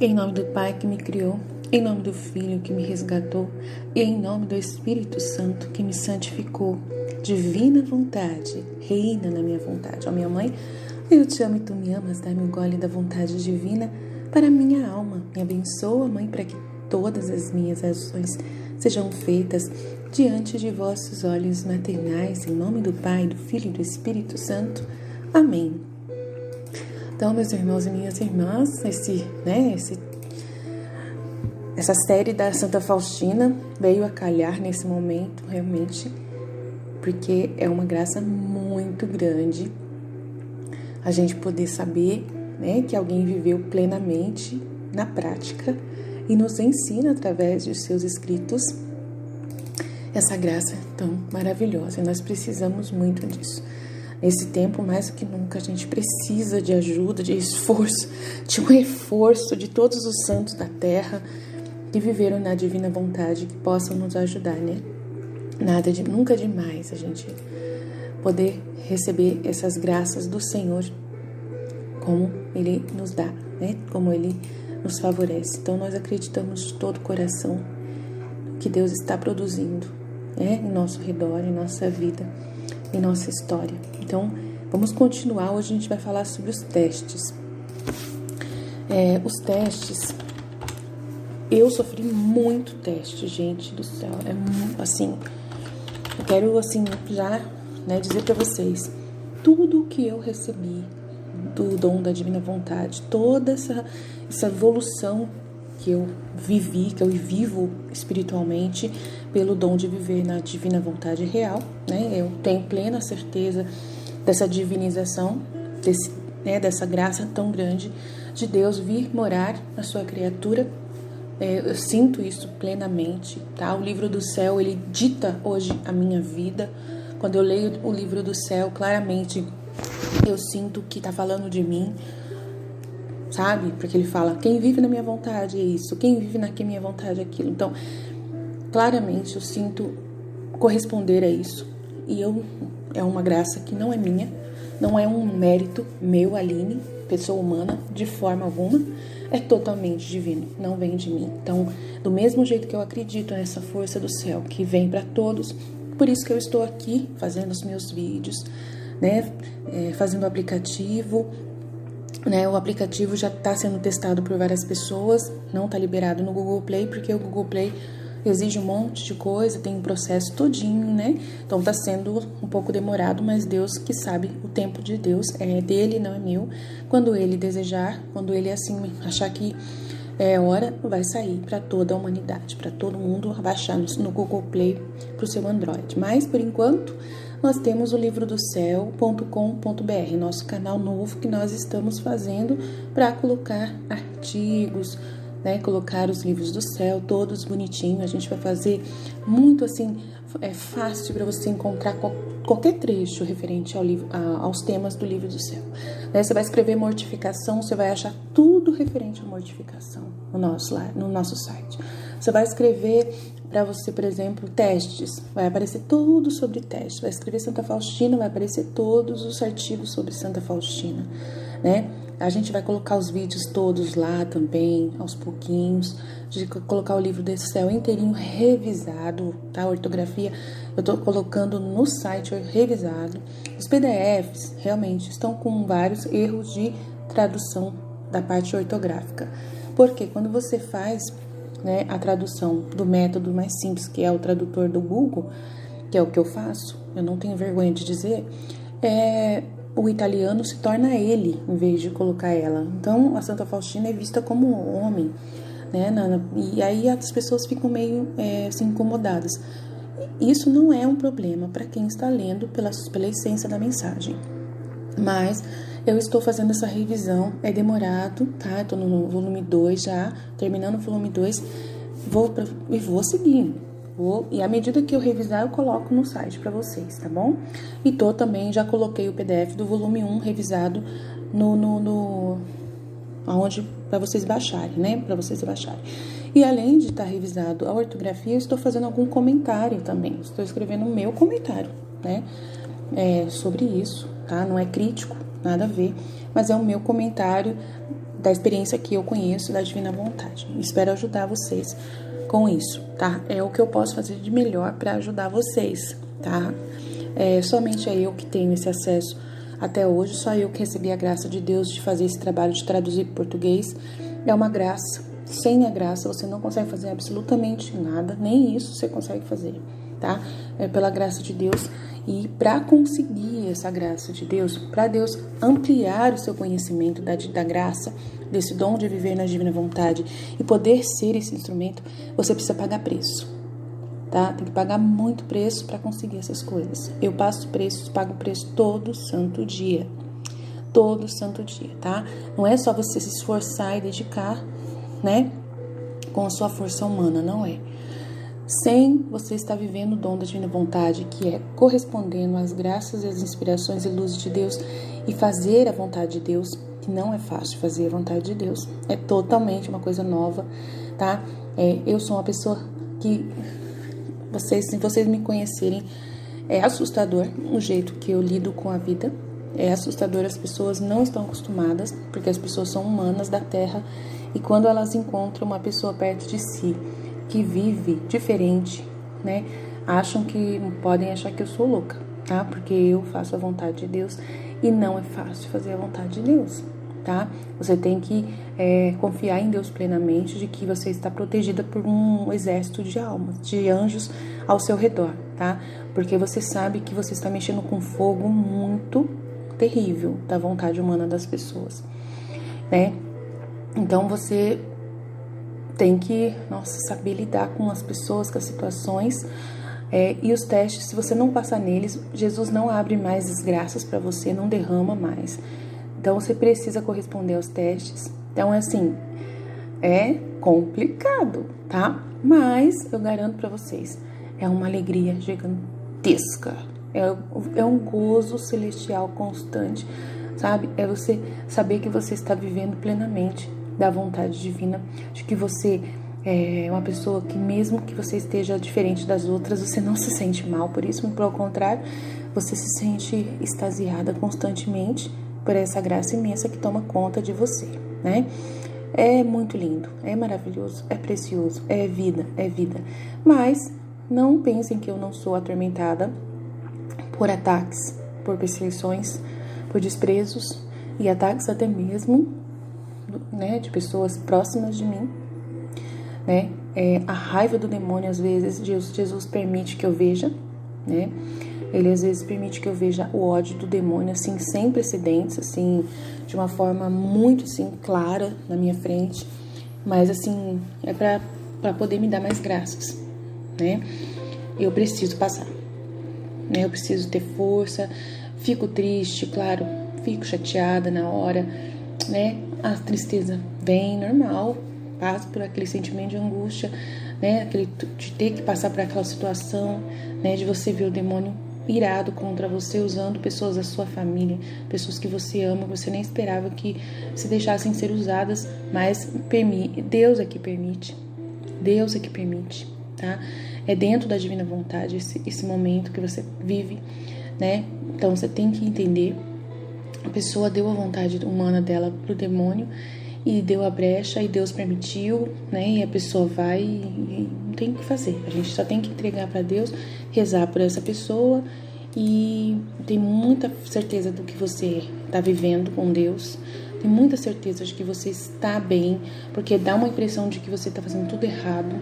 Em nome do Pai que me criou, em nome do Filho que me resgatou e em nome do Espírito Santo que me santificou. Divina vontade, reina na minha vontade. Ó minha mãe, eu te amo e tu me amas, dá-me um gole da vontade divina para a minha alma. Me abençoa, Mãe, para que todas as minhas ações sejam feitas diante de vossos olhos maternais, em nome do Pai, do Filho e do Espírito Santo. Amém. Então, meus irmãos e minhas irmãs, essa série da Santa Faustina veio a calhar nesse momento, realmente, porque é uma graça muito grande a gente poder saber, que alguém viveu plenamente na prática e nos ensina através de seus escritos essa graça tão maravilhosa. E nós precisamos muito disso. Nesse tempo, mais do que nunca, a gente precisa de ajuda, de esforço, de um reforço de todos os santos da terra que viveram na divina vontade, que possam nos ajudar, nunca demais a gente poder receber essas graças do Senhor, como Ele nos dá, como Ele nos favorece. Então, nós acreditamos de todo o coração que Deus está produzindo, em nosso redor, em nossa vida, em nossa história. Então, vamos continuar. Hoje a gente vai falar sobre os testes. Os testes, eu sofri muito teste, gente do céu. Eu quero já dizer para vocês, tudo que eu recebi do dom da divina vontade, toda essa evolução que eu vivi, que eu vivo espiritualmente pelo dom de viver na divina vontade real, eu tenho plena certeza dessa divinização, dessa graça tão grande de Deus vir morar na sua criatura. Eu sinto isso plenamente, tá? O livro do céu, ele dita hoje a minha vida. Quando eu leio o livro do céu, claramente eu sinto que tá falando de mim, sabe? Porque ele fala, quem vive na minha vontade é isso, quem vive na minha vontade é aquilo. Então, claramente eu sinto corresponder a isso. E é uma graça que não é minha, não é um mérito meu, Aline, pessoa humana, de forma alguma. É totalmente divino, não vem de mim. Então, do mesmo jeito que eu acredito nessa força do céu, que vem para todos, por isso que eu estou aqui fazendo os meus vídeos, fazendo o aplicativo. O aplicativo já está sendo testado por várias pessoas, não está liberado no Google Play, porque o Google Play exige um monte de coisa, tem um processo todinho, Então está sendo um pouco demorado, mas Deus que sabe, o tempo de Deus é dele, não é meu. Quando ele desejar, quando ele achar que é hora, vai sair para toda a humanidade, para todo mundo baixar no Google Play para o seu Android. Mas, por enquanto, nós temos o livrodocéu.com.br, nosso canal novo que nós estamos fazendo para colocar artigos, colocar os livros do céu, todos bonitinhos. A gente vai fazer muito fácil para você encontrar qualquer trecho referente aos temas do livro do céu. Você vai escrever mortificação, você vai achar tudo referente à mortificação no nosso site. Você vai escrever para você, por exemplo, testes, vai aparecer tudo sobre testes. Vai escrever Santa Faustina, vai aparecer todos os artigos sobre Santa Faustina, A gente vai colocar os vídeos todos lá também, aos pouquinhos, de colocar o livro desse céu inteirinho revisado, tá? A ortografia eu tô colocando no site revisado. Os PDFs realmente estão com vários erros de tradução da parte ortográfica. Porque quando você faz a tradução do método mais simples, que é o tradutor do Google, que é o que eu faço, eu não tenho vergonha de dizer, o italiano se torna ele, em vez de colocar ela. Então, a Santa Faustina é vista como homem, E aí as pessoas ficam meio incomodadas. Isso não é um problema para quem está lendo pela essência da mensagem. Mas eu estou fazendo essa revisão, é demorado, tá? Estou no volume 2 já, terminando o volume 2, vou seguindo. E à medida que eu revisar, eu coloco no site para vocês, tá bom? E também já coloquei o PDF do volume 1 revisado aonde para vocês baixarem, Para vocês baixarem. E além de estar revisado a ortografia, eu estou fazendo algum comentário também. Estou escrevendo o meu comentário, sobre isso, tá? Não é crítico, nada a ver, mas é o meu comentário da experiência que eu conheço da Divina Vontade. Espero ajudar vocês com isso, tá? É o que eu posso fazer de melhor para ajudar vocês, tá? Somente é eu que tenho esse acesso até hoje, só eu que recebi a graça de Deus de fazer esse trabalho de traduzir para português. É uma graça. Sem a graça você não consegue fazer absolutamente nada, nem isso você consegue fazer, tá? É pela graça de Deus. E para conseguir essa graça de Deus, para Deus ampliar o seu conhecimento da graça, desse dom de viver na divina vontade e poder ser esse instrumento, você precisa pagar preço, tá? Tem que pagar muito preço para conseguir essas coisas. Eu passo preços, pago preço todo santo dia, tá? Não é só você se esforçar e dedicar, né, com a sua força humana, não é. Sem você estar vivendo o dom da divina vontade, que é correspondendo às graças e às inspirações e luzes de Deus e fazer a vontade de Deus, que não é fácil fazer a vontade de Deus, é totalmente uma coisa nova, tá? Eu sou uma pessoa que, se vocês me conhecerem, é assustador o jeito que eu lido com a vida, é assustador, as pessoas não estão acostumadas, porque as pessoas são humanas da Terra, e quando elas encontram uma pessoa perto de si, que vive diferente, né, podem achar que eu sou louca, tá? Porque eu faço a vontade de Deus e não é fácil fazer a vontade de Deus, tá? Você tem que confiar em Deus plenamente, de que você está protegida por um exército de almas, de anjos ao seu redor, tá? Porque você sabe que você está mexendo com fogo muito terrível da vontade humana das pessoas, né? Então você tem que, saber lidar com as pessoas, com as situações, e os testes. Se você não passar neles, Jesus não abre mais desgraças para você, não derrama mais. Então você precisa corresponder aos testes. Então é complicado, tá? Mas eu garanto para vocês, é uma alegria gigantesca, é um gozo celestial constante, sabe? É você saber que você está vivendo plenamente da vontade divina, de que você é uma pessoa que, mesmo que você esteja diferente das outras, você não se sente mal por isso, pelo contrário, você se sente extasiada constantemente por essa graça imensa que toma conta de você, né? É muito lindo, é maravilhoso, é precioso, é vida, mas não pensem que eu não sou atormentada por ataques, por perseguições, por desprezos e ataques até mesmo, né, de pessoas próximas de mim, né? A raiva do demônio, às vezes, Jesus permite que eu veja, né? Ele às vezes permite que eu veja o ódio do demônio, assim, sem precedentes, assim, de uma forma muito, assim, clara na minha frente, mas, assim, é para poder me dar mais graças, né? Eu preciso passar, né? Eu preciso ter força, fico triste, claro, fico chateada na hora, né? A tristeza vem normal, passo por aquele sentimento de angústia, né? De ter que passar por aquela situação, né? De você ver o demônio irado contra você, usando pessoas da sua família, pessoas que você ama, que você nem esperava que se deixassem ser usadas, mas Deus é que permite, tá? É dentro da divina vontade esse momento que você vive, né? Então você tem que entender. A pessoa deu a vontade humana dela pro demônio e deu a brecha e Deus permitiu, né? E a pessoa vai e não tem o que fazer. A gente só tem que entregar para Deus, rezar por essa pessoa e ter muita certeza do que você está vivendo com Deus. Tem muita certeza de que você está bem, porque dá uma impressão de que você está fazendo tudo errado,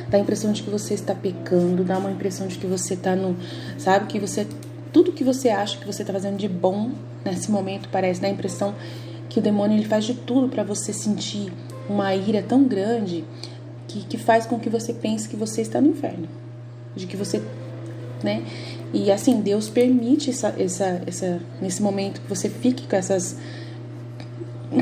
dá a impressão de que você está pecando, dá uma impressão de que você está sabe, que você, tudo que você acha que você está fazendo de bom nesse momento parece, dá a impressão que o demônio ele faz de tudo para você sentir uma ira tão grande que faz com que você pense que você está no inferno, de que você, né? E assim, Deus permite nesse momento que você fique com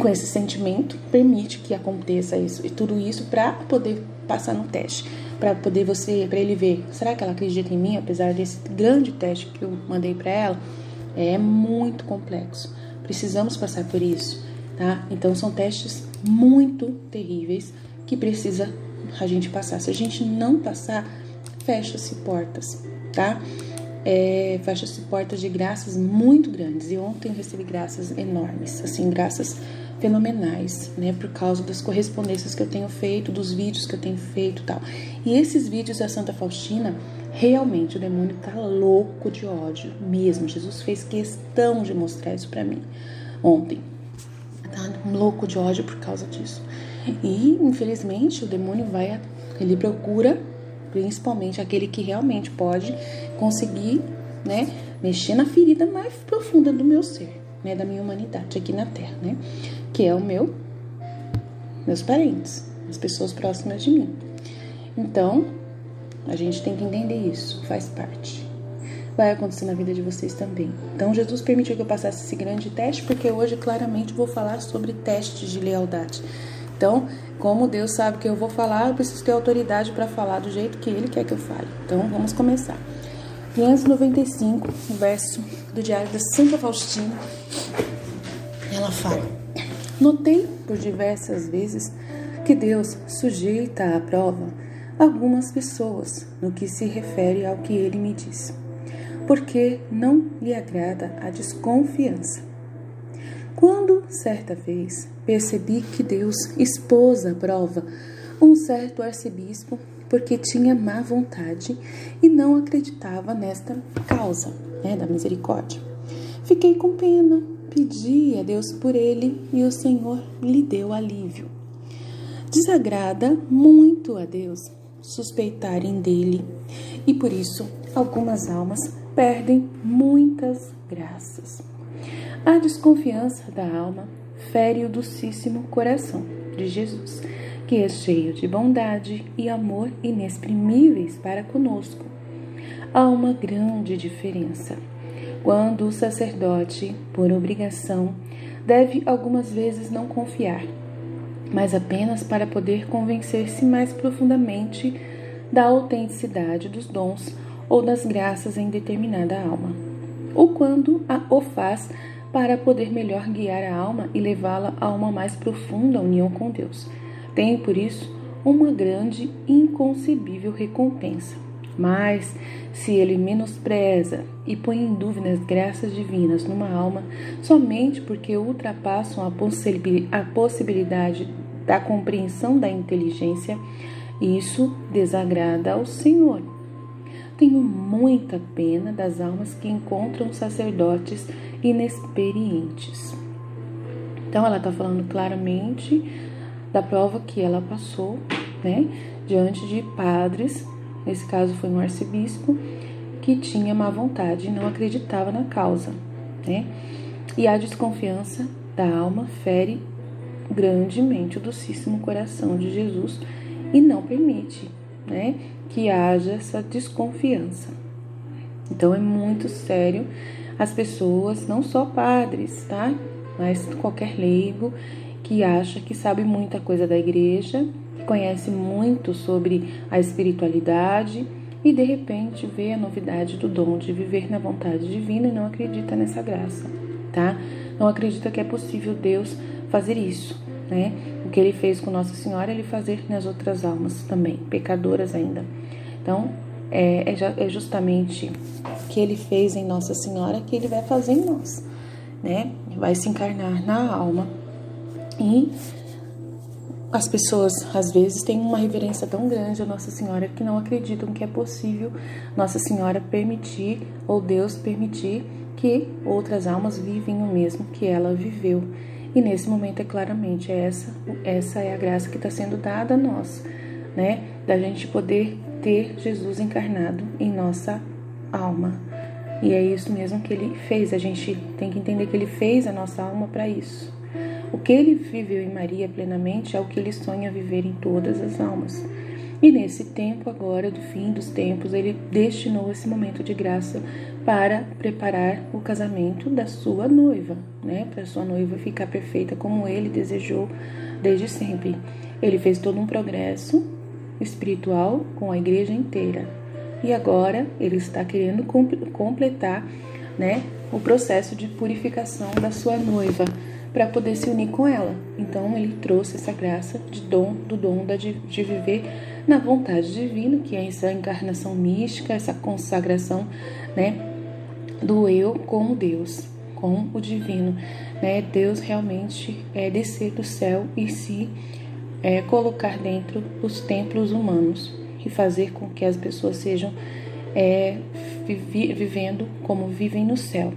esse sentimento, permite que aconteça isso e tudo isso para poder passar no teste, para ele ver, será que ela acredita em mim, apesar desse grande teste que eu mandei para ela. É muito complexo, precisamos passar por isso, tá? Então são testes muito terríveis que precisa a gente passar. Se a gente não passar, fecha-se portas, tá? Fecha-se portas de graças muito grandes. E ontem eu recebi graças enormes, assim, graças fenomenais, né? Por causa das correspondências que eu tenho feito, dos vídeos que eu tenho feito e tal. E esses vídeos da Santa Faustina, realmente o demônio tá louco de ódio mesmo. Jesus fez questão de mostrar isso pra mim ontem. Tá louco de ódio por causa disso. E, infelizmente, o demônio ele procura principalmente aquele que realmente pode conseguir, né, mexer na ferida mais profunda do meu ser, né, da minha humanidade aqui na Terra, né, que é meus parentes, as pessoas próximas de mim. Então, a gente tem que entender isso, faz parte. Vai acontecer na vida de vocês também. Então, Jesus permitiu que eu passasse esse grande teste, porque hoje, claramente, vou falar sobre testes de lealdade. Então, como Deus sabe que eu vou falar, eu preciso ter autoridade para falar do jeito que Ele quer que eu fale. Então, vamos começar. 595, o verso do Diário da Santa Faustina, ela fala: notei por diversas vezes que Deus sujeita à prova algumas pessoas no que se refere ao que Ele me diz, porque não lhe agrada a desconfiança. Quando, certa vez, percebi que Deus expôs à prova um certo arcebispo porque tinha má vontade e não acreditava nesta causa, né, da misericórdia, fiquei com pena, pedi a Deus por ele e o Senhor lhe deu alívio. Desagrada muito a Deus suspeitarem dele e por isso algumas almas perdem muitas graças. A desconfiança da alma fere o docíssimo coração de Jesus, que é cheio de bondade e amor inexprimíveis para conosco. Há uma grande diferença quando o sacerdote, por obrigação, deve algumas vezes não confiar, mas apenas para poder convencer-se mais profundamente da autenticidade dos dons ou das graças em determinada alma, ou quando o faz para poder melhor guiar a alma e levá-la a uma mais profunda união com Deus. Tem, por isso, uma grande e inconcebível recompensa. Mas, se ele menospreza e põe em dúvida as graças divinas numa alma, somente porque ultrapassam a possibilidade da compreensão da inteligência, isso desagrada ao Senhor. Tenho muita pena das almas que encontram sacerdotes inexperientes. Então, ela está falando claramente da prova que ela passou, né, diante de padres. Nesse caso foi um arcebispo que tinha má vontade e não acreditava na causa, né? E a desconfiança da alma fere grandemente o docíssimo coração de Jesus e não permite, né, que haja essa desconfiança. Então é muito sério as pessoas, não só padres, tá? Mas qualquer leigo que acha que sabe muita coisa da igreja, que conhece muito sobre a espiritualidade e de repente vê a novidade do dom de viver na vontade divina e não acredita nessa graça, tá? Não acredita que é possível Deus fazer isso, né? O que Ele fez com Nossa Senhora, Ele fazer nas outras almas também, pecadoras ainda. Então, é justamente o que Ele fez em Nossa Senhora que Ele vai fazer em nós, né? Vai se encarnar na alma. E as pessoas, às vezes, têm uma reverência tão grande a Nossa Senhora que não acreditam que é possível Nossa Senhora permitir, ou Deus permitir, que outras almas vivem o mesmo que ela viveu. E nesse momento é claramente essa é a graça que está sendo dada a nós, né? Da gente poder ter Jesus encarnado em nossa alma. E é isso mesmo que Ele fez. A gente tem que entender que Ele fez a nossa alma para isso. O que Ele viveu em Maria plenamente é o que Ele sonha viver em todas as almas. E nesse tempo agora, do fim dos tempos, Ele destinou esse momento de graça para preparar o casamento da sua noiva, né? Para a sua noiva ficar perfeita como Ele desejou desde sempre. Ele fez todo um progresso espiritual com a igreja inteira. E agora Ele está querendo completar, né, o processo de purificação da sua noiva, para poder se unir com ela. Então Ele trouxe essa graça do dom de viver na vontade divina, que é essa encarnação mística, essa consagração, né, do eu com Deus, com o divino, né? Deus realmente descer do céu e se colocar dentro dos templos humanos e fazer com que as pessoas sejam vivendo como vivem no céu,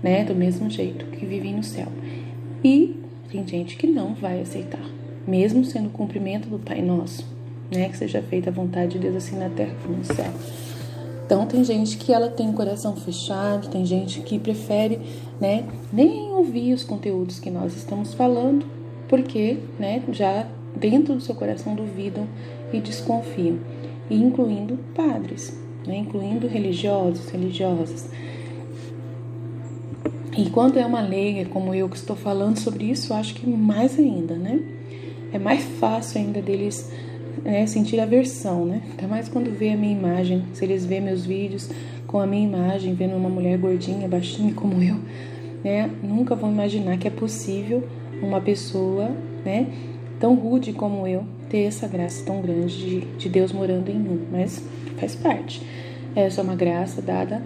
né? Do mesmo jeito que vivem no céu. E tem gente que não vai aceitar, mesmo sendo o cumprimento do Pai Nosso, né? Que seja feita a vontade de Deus assim na terra como no céu. Então tem gente que ela tem o coração fechado, tem gente que prefere, né, nem ouvir os conteúdos que nós estamos falando, porque, né, já dentro do seu coração duvidam e desconfiam, e incluindo padres, né, incluindo religiosos, religiosas. E quando é uma leiga como eu que estou falando sobre isso, eu acho que mais ainda, né? É mais fácil ainda deles sentir aversão, né? Até mais quando vê a minha imagem, se eles vêem meus vídeos com a minha imagem, vendo uma mulher gordinha, baixinha como eu, né? Nunca vão imaginar que é possível uma pessoa, né, tão rude como eu, ter essa graça tão grande de Deus morando em mim, mas faz parte. Essa é uma graça dada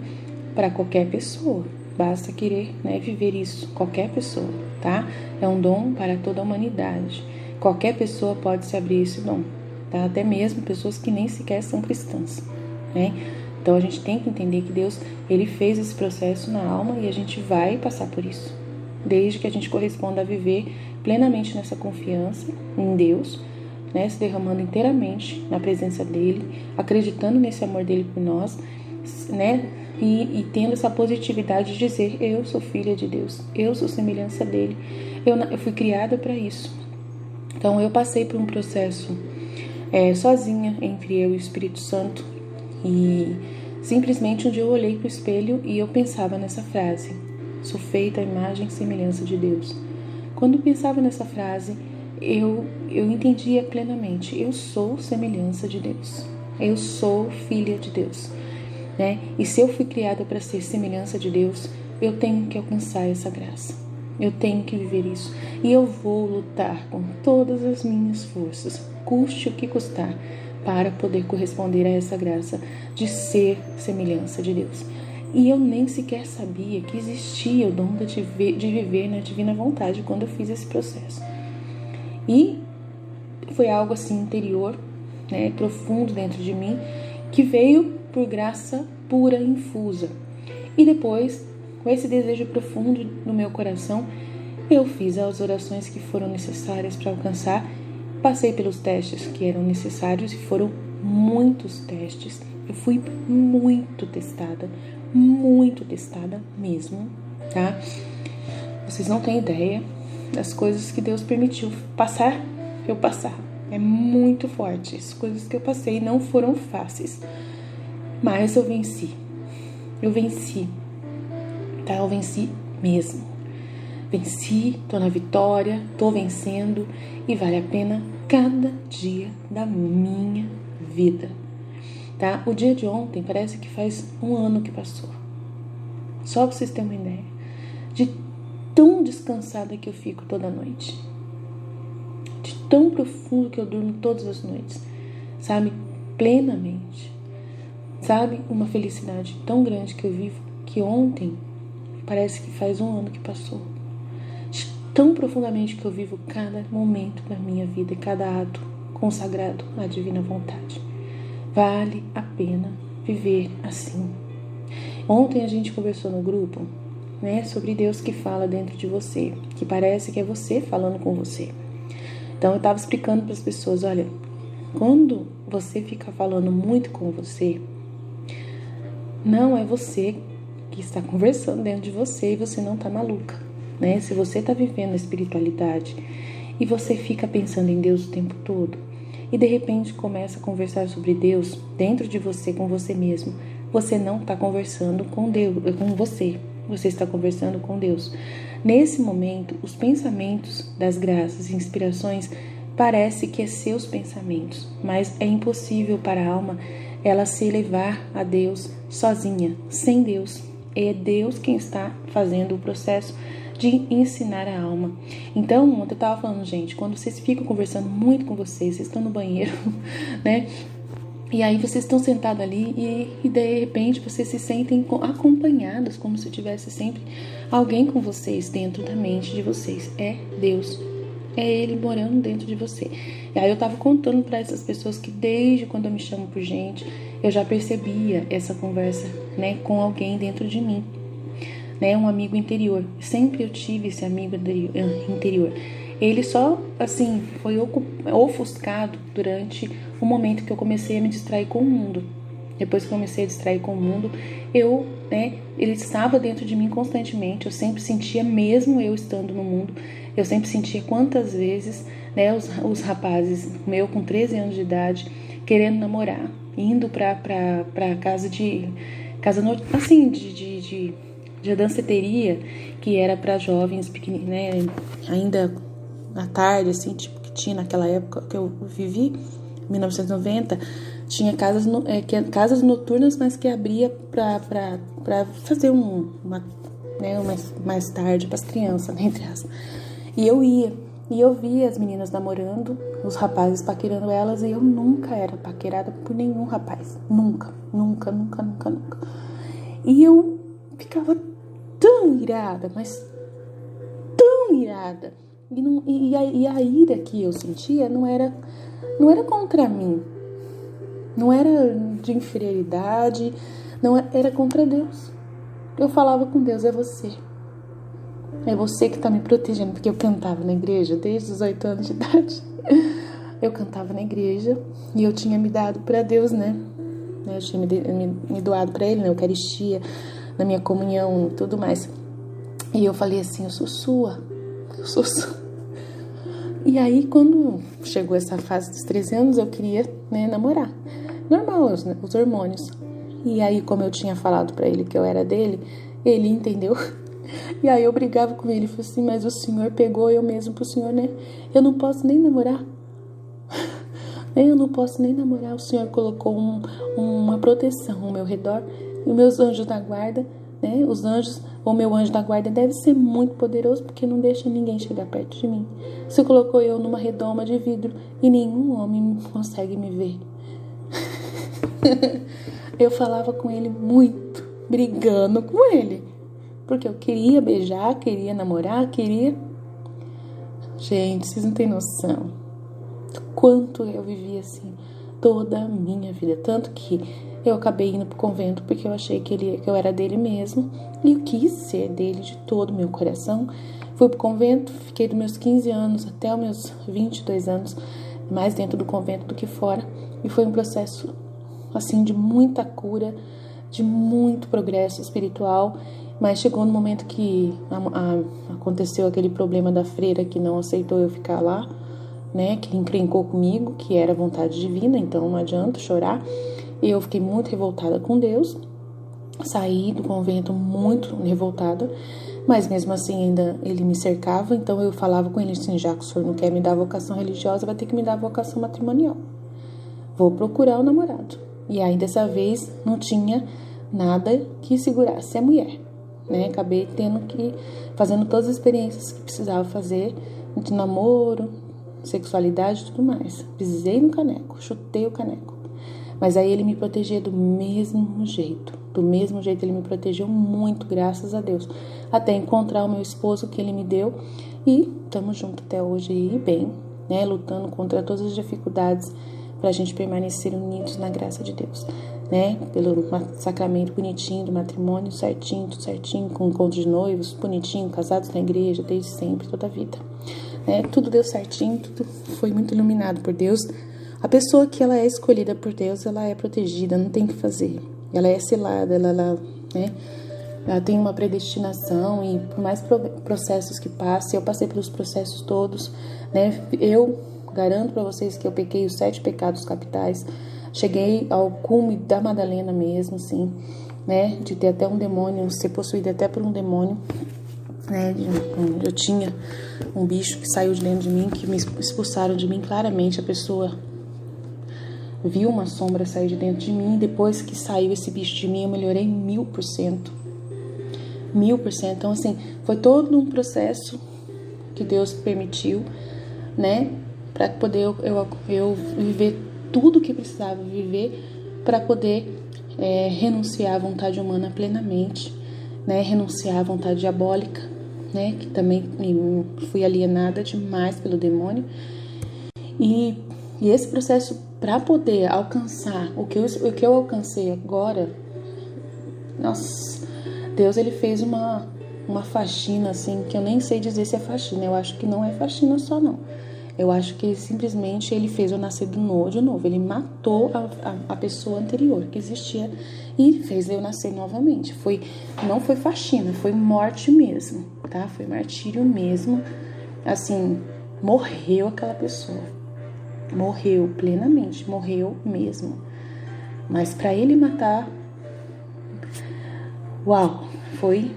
para qualquer pessoa, basta querer, né, viver isso, qualquer pessoa, tá? É um dom para toda a humanidade, qualquer pessoa pode se abrir esse dom, tá? Até mesmo pessoas que nem sequer são cristãs, né? Então a gente tem que entender que Deus, ele fez esse processo na alma e a gente vai passar por isso, desde que a gente corresponda a viver plenamente nessa confiança em Deus, né, se derramando inteiramente na presença dele, acreditando nesse amor dele por nós, né, e tendo essa positividade de dizer: eu sou filha de Deus, eu sou semelhança dele, eu fui criada para isso. Então eu passei por um processo sozinha, entre eu e o Espírito Santo, e simplesmente um dia eu olhei para o espelho e eu pensava nessa frase: sou feita à imagem e semelhança de Deus. Quando eu pensava nessa frase, eu entendia plenamente: eu sou semelhança de Deus, eu sou filha de Deus, né? E se eu fui criada para ser semelhança de Deus, eu tenho que alcançar essa graça, eu tenho que viver isso, e eu vou lutar com todas as minhas forças, custe o que custar, para poder corresponder a essa graça de ser semelhança de Deus. E eu nem sequer sabia que existia o dom de viver na divina vontade quando eu fiz esse processo. E foi algo assim interior, né, profundo dentro de mim, que veio por graça pura, infusa. E depois, com esse desejo profundo no meu coração, eu fiz as orações que foram necessárias para alcançar. Passei pelos testes que eram necessários e foram muitos testes. Eu fui muito testada mesmo, tá? Vocês não têm ideia das coisas que Deus permitiu eu passar. É muito forte. As coisas que eu passei não foram fáceis, mas eu venci, tá? Eu venci mesmo. Venci, tô na vitória, tô vencendo e vale a pena cada dia da minha vida, tá? O dia de ontem parece que faz um ano que passou. Só pra vocês terem uma ideia de tão descansada que eu fico toda noite, de tão profundo que eu durmo todas as noites, sabe? Plenamente, sabe? Uma felicidade tão grande que eu vivo que ontem parece que faz um ano que passou. Tão profundamente que eu vivo cada momento da minha vida e cada ato consagrado à divina vontade. Vale a pena viver assim. Ontem a gente conversou no grupo, né, sobre Deus que fala dentro de você, que parece que é você falando com você. Então eu estava explicando para as pessoas: olha, quando você fica falando muito com você, não é você que está conversando dentro de você e você não está maluca. Né? Se você está vivendo a espiritualidade e você fica pensando em Deus o tempo todo e de repente começa a conversar sobre Deus dentro de você, com você mesmo, você não está conversando com Deus, com você está conversando com Deus. Nesse momento, os pensamentos das graças e inspirações parece que é seus pensamentos, mas é impossível para a alma ela se elevar a Deus sozinha, sem Deus. É Deus quem está fazendo o processo de ensinar a alma. Então, ontem eu estava falando, gente, quando vocês ficam conversando muito com vocês estão no banheiro, né? E aí vocês estão sentados ali e de repente vocês se sentem acompanhados, como se tivesse sempre alguém com vocês dentro da mente de vocês. É Deus. É Ele morando dentro de você. E aí eu tava contando para essas pessoas que desde quando eu me chamo por gente, eu já percebia essa conversa, né, com alguém dentro de mim, né, um amigo interior. Sempre eu tive esse amigo interior. Ele só, assim, foi ofuscado durante o momento que eu comecei a me distrair com o mundo. Depois que eu comecei a distrair com o mundo, ele estava dentro de mim constantemente. Eu sempre sentia, mesmo eu estando no mundo, eu sempre sentia quantas vezes, né, os rapazes, meu com 13 anos de idade, querendo namorar, indo pra casa de danceteria, que era para jovens pequeninos, né, ainda à tarde, assim, tipo, que tinha naquela época que eu vivi, 1990, tinha casas noturnas, mas que abria para fazer mais tarde para as crianças, né, entre aspas. E eu ia, e eu via as meninas namorando, os rapazes paquerando elas, e eu nunca era paquerada por nenhum rapaz. Nunca. E eu ficava tão irada, mas tão irada. E a ira que eu sentia não era contra mim, não era de inferioridade, não era contra Deus. Eu falava com Deus: é você que tá me protegendo, porque eu cantava na igreja desde os 8 anos de idade. Eu cantava na igreja e eu tinha me dado para Deus, né? Eu tinha me doado para Ele na Eucaristia, na minha comunhão e tudo mais. E eu falei assim: eu sou sua. E aí, quando chegou essa fase dos 13 anos, eu queria, né, namorar. Normal, os hormônios. E aí, como eu tinha falado pra ele que eu era dele, ele entendeu. E aí eu brigava com ele, falei assim: mas o senhor pegou eu mesmo pro senhor, né? Eu não posso nem namorar. O senhor colocou uma proteção ao meu redor. E os meus anjos da guarda, né? O meu anjo da guarda deve ser muito poderoso, porque não deixa ninguém chegar perto de mim. Você colocou eu numa redoma de vidro e nenhum homem consegue me ver. Eu falava com ele muito, brigando com ele, porque eu queria beijar, queria namorar, Gente, vocês não têm noção do quanto eu vivi assim toda a minha vida. Tanto que eu acabei indo pro convento porque eu achei que eu era dele mesmo. E eu quis ser dele de todo o meu coração. Fui pro convento, fiquei dos meus 15 anos até os meus 22 anos, mais dentro do convento do que fora. E foi um processo, assim, de muita cura, de muito progresso espiritual. Mas chegou no momento que aconteceu aquele problema da freira que não aceitou eu ficar lá, né? Que encrencou comigo, que era vontade divina, então não adianta chorar. E eu fiquei muito revoltada com Deus. Saí do convento muito revoltada, mas mesmo assim ainda ele me cercava. Então eu falava com ele assim: já que o senhor não quer me dar vocação religiosa, vai ter que me dar vocação matrimonial. Vou procurar o namorado. E aí dessa vez não tinha nada que segurasse a mulher, né? Acabei fazendo todas as experiências que precisava fazer, de namoro, sexualidade e tudo mais. Pisei no caneco, chutei o caneco. Mas aí ele me protegia do mesmo jeito. Do mesmo jeito ele me protegeu muito, graças a Deus. Até encontrar o meu esposo que ele me deu. E estamos juntos até hoje aí, bem, né? Lutando contra todas as dificuldades pra gente permanecer unidos na graça de Deus, né? Pelo sacramento bonitinho do matrimônio, certinho, tudo certinho, com encontro de noivos, bonitinho, casados na igreja, desde sempre, toda a vida, né? Tudo deu certinho, tudo foi muito iluminado por Deus. A pessoa que ela é escolhida por Deus, ela é protegida, não tem o que fazer. Ela é selada, ela tem uma predestinação, e por mais processos que passe, eu passei pelos processos todos, né? Eu garanto para vocês que eu pequei os 7 pecados capitais, cheguei ao cume da Madalena mesmo, assim, né? De ter até um demônio, ser possuída até por um demônio, né? Eu tinha um bicho que saiu de dentro de mim, que me expulsaram de mim claramente. A pessoa viu uma sombra sair de dentro de mim, e depois que saiu esse bicho de mim, eu melhorei 1000%. 1000%. Então, assim, foi todo um processo que Deus permitiu, né? Para poder eu viver tudo que precisava viver para poder renunciar à vontade humana plenamente, né? Renunciar à vontade diabólica, né? Que também fui alienada demais pelo demônio. E esse processo, para poder alcançar o que eu alcancei agora, nossa, Deus, ele fez uma faxina, assim, que eu nem sei dizer se é faxina. Eu acho que não é faxina só, não. Eu acho que simplesmente ele fez eu nascer de novo. Ele matou a pessoa anterior que existia e fez eu nascer novamente. Não foi faxina, foi morte mesmo, tá? Foi martírio mesmo. Assim, morreu aquela pessoa. Morreu plenamente, morreu mesmo. Mas para ele matar, uau, foi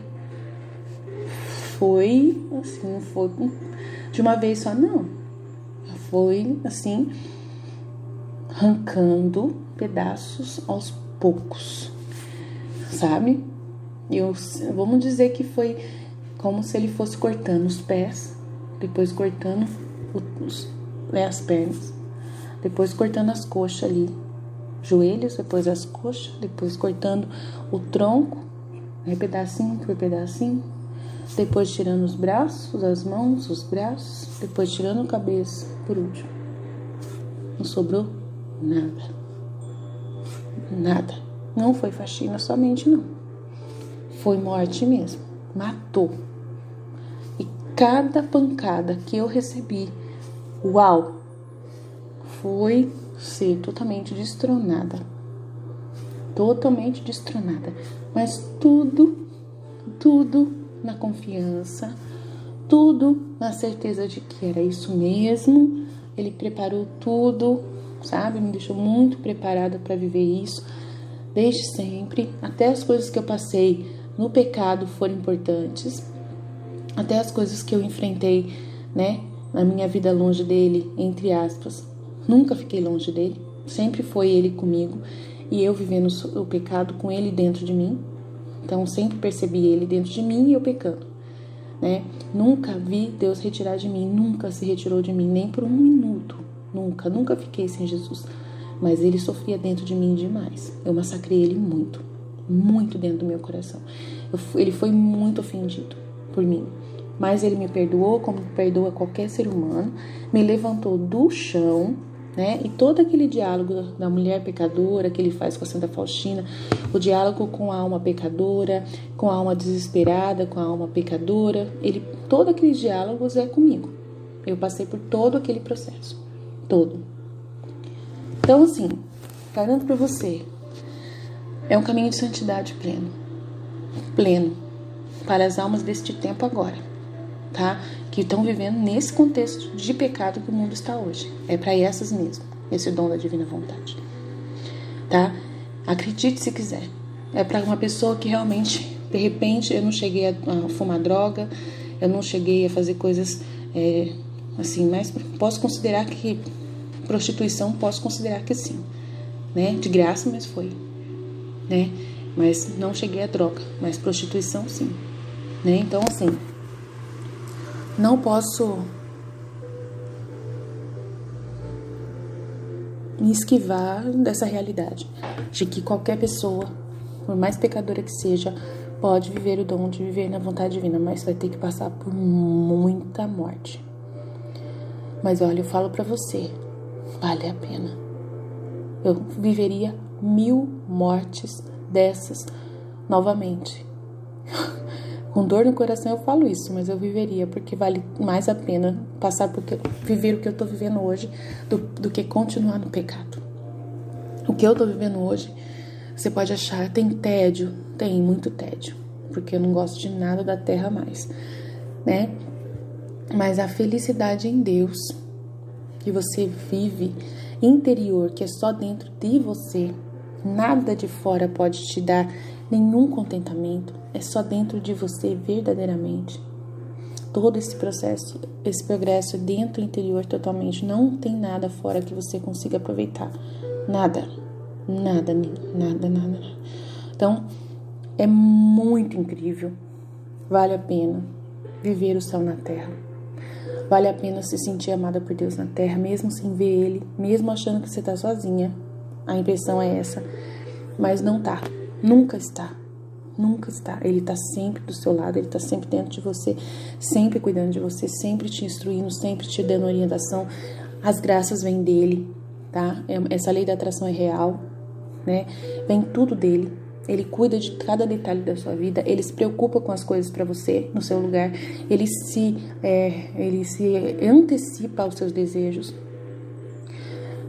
assim, não foi de uma vez só, não. Foi assim, arrancando pedaços aos poucos, sabe? Vamos dizer que foi como se ele fosse cortando os pés, depois cortando as pernas, depois cortando as coxas ali, joelhos, depois as coxas, depois cortando o tronco, pedacinho por pedacinho, depois tirando os braços, as mãos, os braços, depois tirando a cabeça, por último. Não sobrou nada. Nada. Não foi faxina somente, não. Foi morte mesmo. Matou. E cada pancada que eu recebi, uau, foi ser totalmente destronada. Totalmente destronada. Mas tudo na confiança, tudo na certeza de que era isso mesmo. Ele preparou tudo, sabe? Me deixou muito preparada para viver isso desde sempre. Até as coisas que eu passei no pecado foram importantes. Até as coisas que eu enfrentei, né, na minha vida longe dele, entre aspas. Nunca fiquei longe dele. Sempre foi ele comigo e eu vivendo o pecado com ele dentro de mim. Então, sempre percebi ele dentro de mim e eu pecando, né? Nunca vi Deus retirar de mim, nunca se retirou de mim, nem por um minuto. Nunca fiquei sem Jesus. Mas ele sofria dentro de mim demais. Eu massacrei ele muito dentro do meu coração. Ele foi muito ofendido por mim. Mas ele me perdoou como perdoa qualquer ser humano. Me levantou do chão, né? E todo aquele diálogo da mulher pecadora que ele faz com a Santa Faustina, o diálogo com a alma pecadora, com a alma desesperada, com a alma pecadora, todos aqueles diálogos é comigo. Eu passei por todo aquele processo, todo. Então, assim, garanto para você, é um caminho de santidade pleno, para as almas deste tempo agora, tá? Que estão vivendo nesse contexto de pecado que o mundo está hoje. É para essas mesmo, esse dom da divina vontade, tá? Acredite se quiser. É para uma pessoa que realmente, de repente, eu não cheguei a fumar droga, eu não cheguei a fazer coisas assim, mas posso considerar que prostituição, posso considerar que sim, né? De graça, mas foi, né? Mas não cheguei a droga, mas prostituição sim, né? Então, assim, não posso me esquivar dessa realidade de que qualquer pessoa, por mais pecadora que seja, pode viver o dom de viver na vontade divina, mas vai ter que passar por muita morte. Mas olha, eu falo pra você, vale a pena. Eu viveria 1000 mortes dessas novamente. Com dor no coração eu falo isso, mas eu viveria, porque vale mais a pena viver o que eu tô vivendo hoje do que continuar no pecado. O que eu tô vivendo hoje, você pode achar, tem tédio, tem muito tédio, porque eu não gosto de nada da terra mais, né? Mas a felicidade em Deus, que você vive interior, que é só dentro de você, nada de fora pode te dar nenhum contentamento, é só dentro de você verdadeiramente. Todo esse processo, esse progresso é dentro do interior totalmente, não tem nada fora que você consiga aproveitar, nada. Então, é muito incrível, vale a pena viver o céu na terra. Vale a pena se sentir amada por Deus na terra, mesmo sem ver Ele, mesmo achando que você tá sozinha. A impressão é essa. Mas não tá. Nunca está. Nunca está. Ele tá sempre do seu lado, Ele tá sempre dentro de você, sempre cuidando de você, sempre te instruindo, sempre te dando orientação. As graças vêm dEle, tá? Essa lei da atração é real, né? Vem tudo dEle. Ele cuida de cada detalhe da sua vida, Ele se preocupa com as coisas para você, no seu lugar, Ele se antecipa aos seus desejos.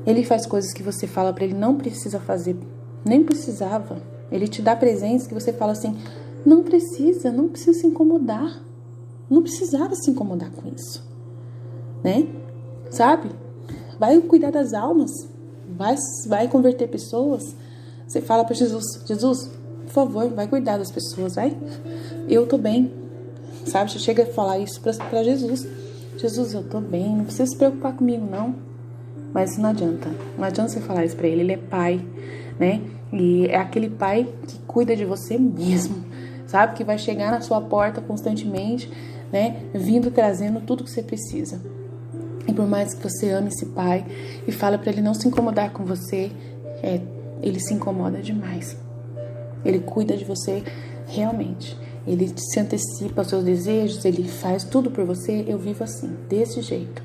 Ele faz coisas que você fala para Ele não precisa fazer, nem precisava. Ele te dá presentes que você fala assim, não precisa se incomodar, não precisava se incomodar com isso, né? Sabe? Vai cuidar das almas, vai converter pessoas. Você fala para Jesus, por favor, vai cuidar das pessoas, vai? Eu tô bem, sabe? Você chega a falar isso para Jesus. Jesus, eu tô bem, não precisa se preocupar comigo, não. Mas não adianta você falar isso para Ele. Ele é pai, né? E é aquele pai que cuida de você mesmo, sabe? Que vai chegar na sua porta constantemente, né? Vindo, trazendo tudo que você precisa. E por mais que você ame esse pai e fala para ele não se incomodar com você, ele se incomoda demais. Ele cuida de você realmente. Ele se antecipa aos seus desejos, ele faz tudo por você. Eu vivo assim, desse jeito,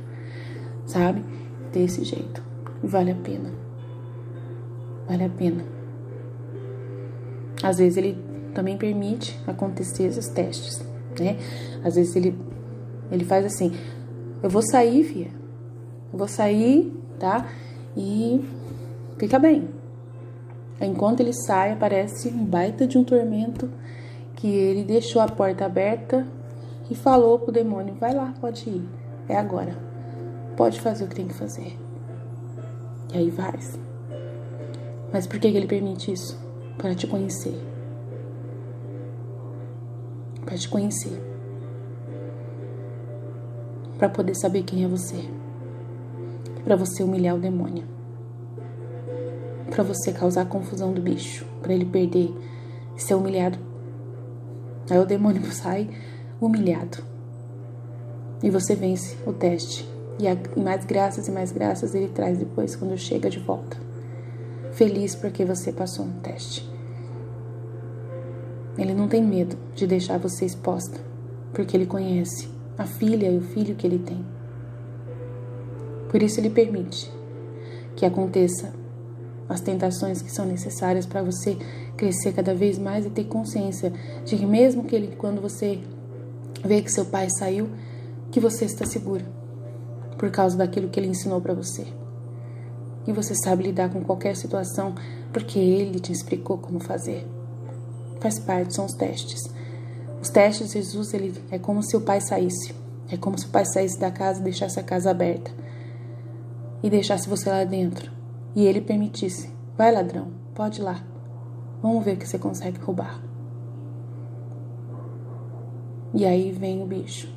sabe? Desse jeito. Vale a pena. Vale a pena. Às vezes ele também permite acontecer esses testes, né? Às vezes ele faz assim, eu vou sair, filha. Eu vou sair, tá? E fica bem. Enquanto ele sai, aparece um baita de um tormento que ele deixou a porta aberta e falou pro demônio, vai lá, pode ir, é agora. Pode fazer o que tem que fazer. E aí vai. Mas por que ele permite isso? Para te conhecer. Para te conhecer. Para poder saber quem é você. Para você humilhar o demônio. Para você causar a confusão do bicho. Para ele perder e ser humilhado. Aí o demônio sai humilhado. E você vence o teste. E mais graças ele traz depois quando chega de volta. Feliz porque você passou no teste. Ele não tem medo de deixar você exposta. Porque ele conhece a filha e o filho que ele tem. Por isso ele permite que aconteça as tentações que são necessárias para você crescer cada vez mais e ter consciência de que mesmo que quando você vê que seu pai saiu, que você está segura por causa daquilo que ele ensinou para você. E você sabe lidar com qualquer situação porque ele te explicou como fazer. Faz parte, são os testes. Os testes de Jesus, ele é como se o pai saísse. É como se o pai saísse da casa e deixasse a casa aberta. E deixasse você lá dentro. E ele permitisse. Vai, ladrão, pode ir lá. Vamos ver o que você consegue roubar. E aí vem o bicho.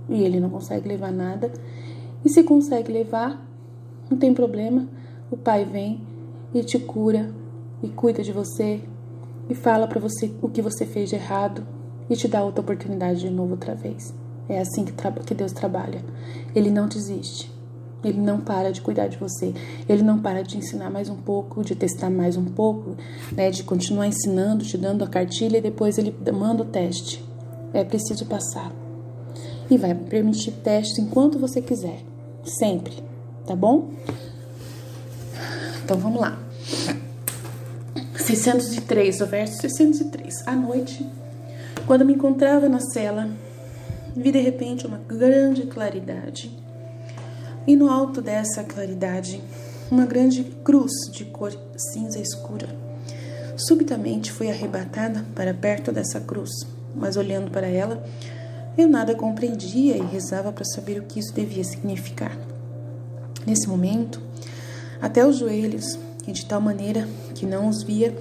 E ele não consegue levar nada. E se consegue levar, não tem problema. O pai vem e te cura. E cuida de você. E fala pra você o que você fez de errado. E te dá outra oportunidade de novo outra vez. É assim que Deus trabalha. Ele não desiste. Ele não para de cuidar de você. Ele não para de ensinar mais um pouco, de testar mais um pouco, né? De continuar ensinando, te dando a cartilha e depois ele manda o teste. É preciso passar. E vai permitir testes enquanto você quiser. Sempre. Tá bom? Então vamos lá. 603, o verso 603. À noite, quando me encontrava na cela, vi de repente uma grande claridade. E no alto dessa claridade, uma grande cruz de cor cinza escura. Subitamente fui arrebatada para perto dessa cruz, mas olhando para ela, eu nada compreendia e rezava para saber o que isso devia significar. Nesse momento, até os joelhos, e de tal maneira que não os via,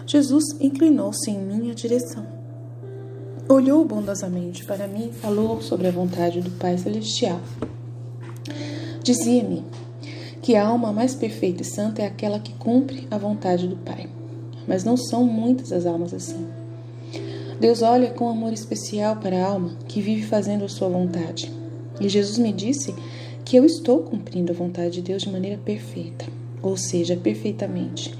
Jesus inclinou-se em minha direção. Olhou bondosamente para mim e falou sobre a vontade do Pai Celestial. Dizia-me que a alma mais perfeita e santa é aquela que cumpre a vontade do Pai. Mas não são muitas as almas assim. Deus olha com amor especial para a alma que vive fazendo a sua vontade. E Jesus me disse que eu estou cumprindo a vontade de Deus de maneira perfeita, ou seja, perfeitamente.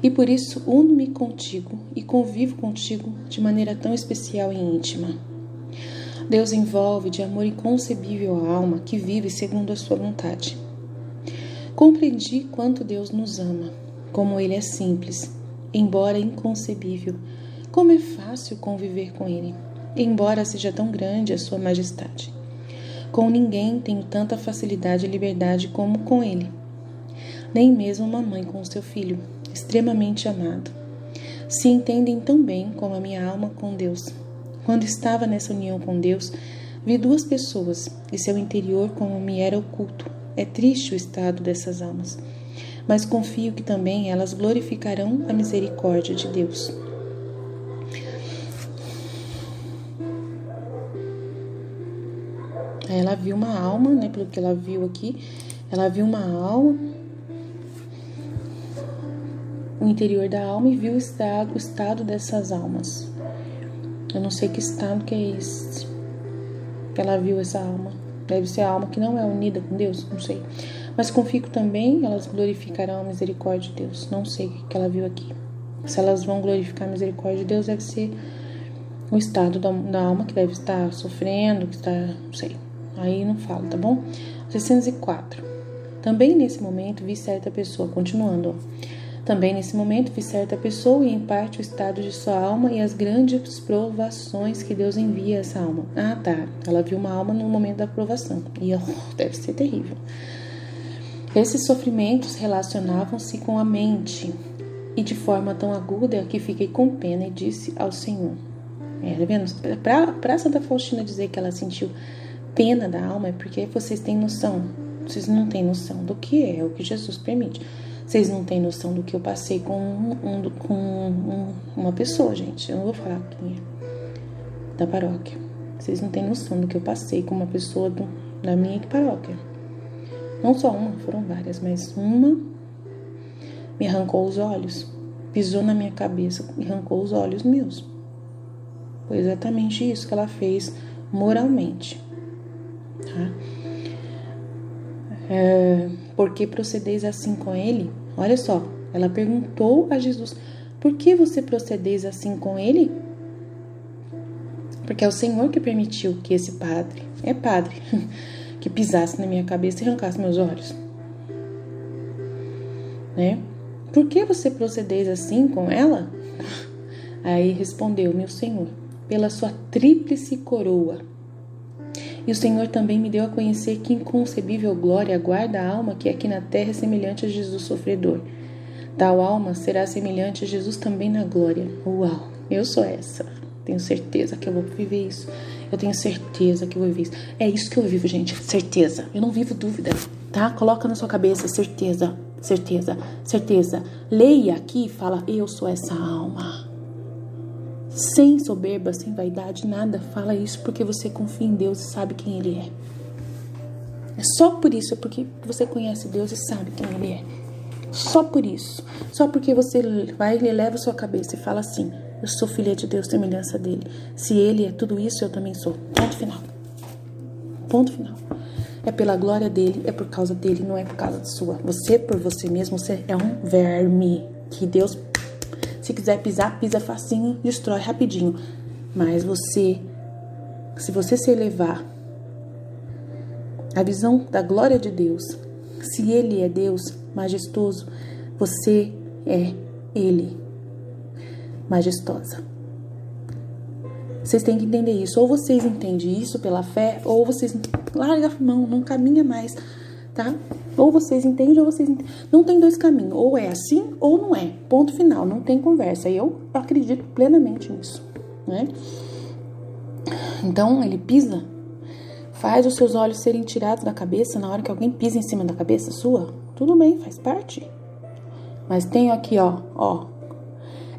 E por isso uno-me contigo e convivo contigo de maneira tão especial e íntima. Deus envolve de amor inconcebível a alma que vive segundo a sua vontade. Compreendi quanto Deus nos ama, como Ele é simples, embora inconcebível, como é fácil conviver com Ele, embora seja tão grande a sua majestade. Com ninguém tenho tanta facilidade e liberdade como com Ele, nem mesmo uma mãe com seu filho, extremamente amado. Se entendem tão bem como a minha alma com Deus. Quando estava nessa união com Deus, vi duas pessoas e seu interior como me era oculto. É triste o estado dessas almas, mas confio que também elas glorificarão a misericórdia de Deus. Ela viu uma alma, né, pelo que ela viu aqui, ela viu uma alma, o interior da alma, e viu o estado dessas almas. Eu não sei que estado que é esse que ela viu essa alma. Deve ser a alma que não é unida com Deus, não sei. Mas confio que também elas glorificarão a misericórdia de Deus. Não sei o que ela viu aqui. Se elas vão glorificar a misericórdia de Deus, deve ser o estado da alma que deve estar sofrendo, que está, não sei. Aí não falo, tá bom? 604. Também nesse momento vi certa pessoa, continuando, ó. Também nesse momento vi certa pessoa e em parte o estado de sua alma e as grandes provações que Deus envia a essa alma. Ah, tá. Ela viu uma alma no momento da provação. E deve ser terrível. Esses sofrimentos relacionavam-se com a mente e de forma tão aguda que fiquei com pena e disse ao Senhor. Tá vendo? Para Santa Faustina dizer que ela sentiu pena da alma é porque vocês têm noção. Vocês não têm noção do que é o que Jesus permite. Vocês não têm noção do que eu passei com uma pessoa, gente. Eu não vou falar quem é. Da paróquia. Vocês não têm noção do que eu passei com uma pessoa da minha paróquia. Não só uma, foram várias, mas uma me arrancou os olhos, pisou na minha cabeça e arrancou os olhos meus. Foi exatamente isso que ela fez moralmente. Tá? Por que procedeis assim com ele? Olha só, ela perguntou a Jesus, por que você procedeis assim com ele? Porque é o Senhor que permitiu que esse padre, que pisasse na minha cabeça e arrancasse meus olhos. Né? Por que você procedeis assim com ela? Aí respondeu, meu Senhor, pela sua tríplice coroa. E o Senhor também me deu a conhecer que inconcebível glória aguarda a alma que aqui na terra é semelhante a Jesus sofredor. Tal alma será semelhante a Jesus também na glória. Uau, eu sou essa. Tenho certeza que eu vou viver isso. Eu tenho certeza que eu vou viver isso. É isso que eu vivo, gente. Certeza. Eu não vivo dúvida, tá? Coloca na sua cabeça certeza, certeza, certeza. Leia aqui e fala, eu sou essa alma. Sem soberba, sem vaidade, nada. Fala isso porque você confia em Deus e sabe quem Ele é. É só por isso, é porque você conhece Deus e sabe quem Ele é. Só por isso. Só porque você vai e eleva a sua cabeça e fala assim, eu sou filha de Deus, semelhança dele. Se Ele é tudo isso, eu também sou. Ponto final. Ponto final. É pela glória dele, é por causa dele, não é por causa da sua. Você, por você mesmo, você é um verme que Deus... Se quiser pisar, pisa facinho, destrói rapidinho. Mas você, se você se elevar à visão da glória de Deus, se Ele é Deus majestoso, você é Ele majestosa. Vocês têm que entender isso. Ou vocês entendem isso pela fé, ou vocês largam a mão, não caminha mais, tá? Ou vocês entendem, ou vocês entendem. Não tem dois caminhos. Ou é assim, ou não é. Ponto final. Não tem conversa. E eu acredito plenamente nisso, né? Então, ele pisa, faz os seus olhos serem tirados da cabeça na hora que alguém pisa em cima da cabeça sua. Tudo bem, faz parte. Mas tem aqui, ó.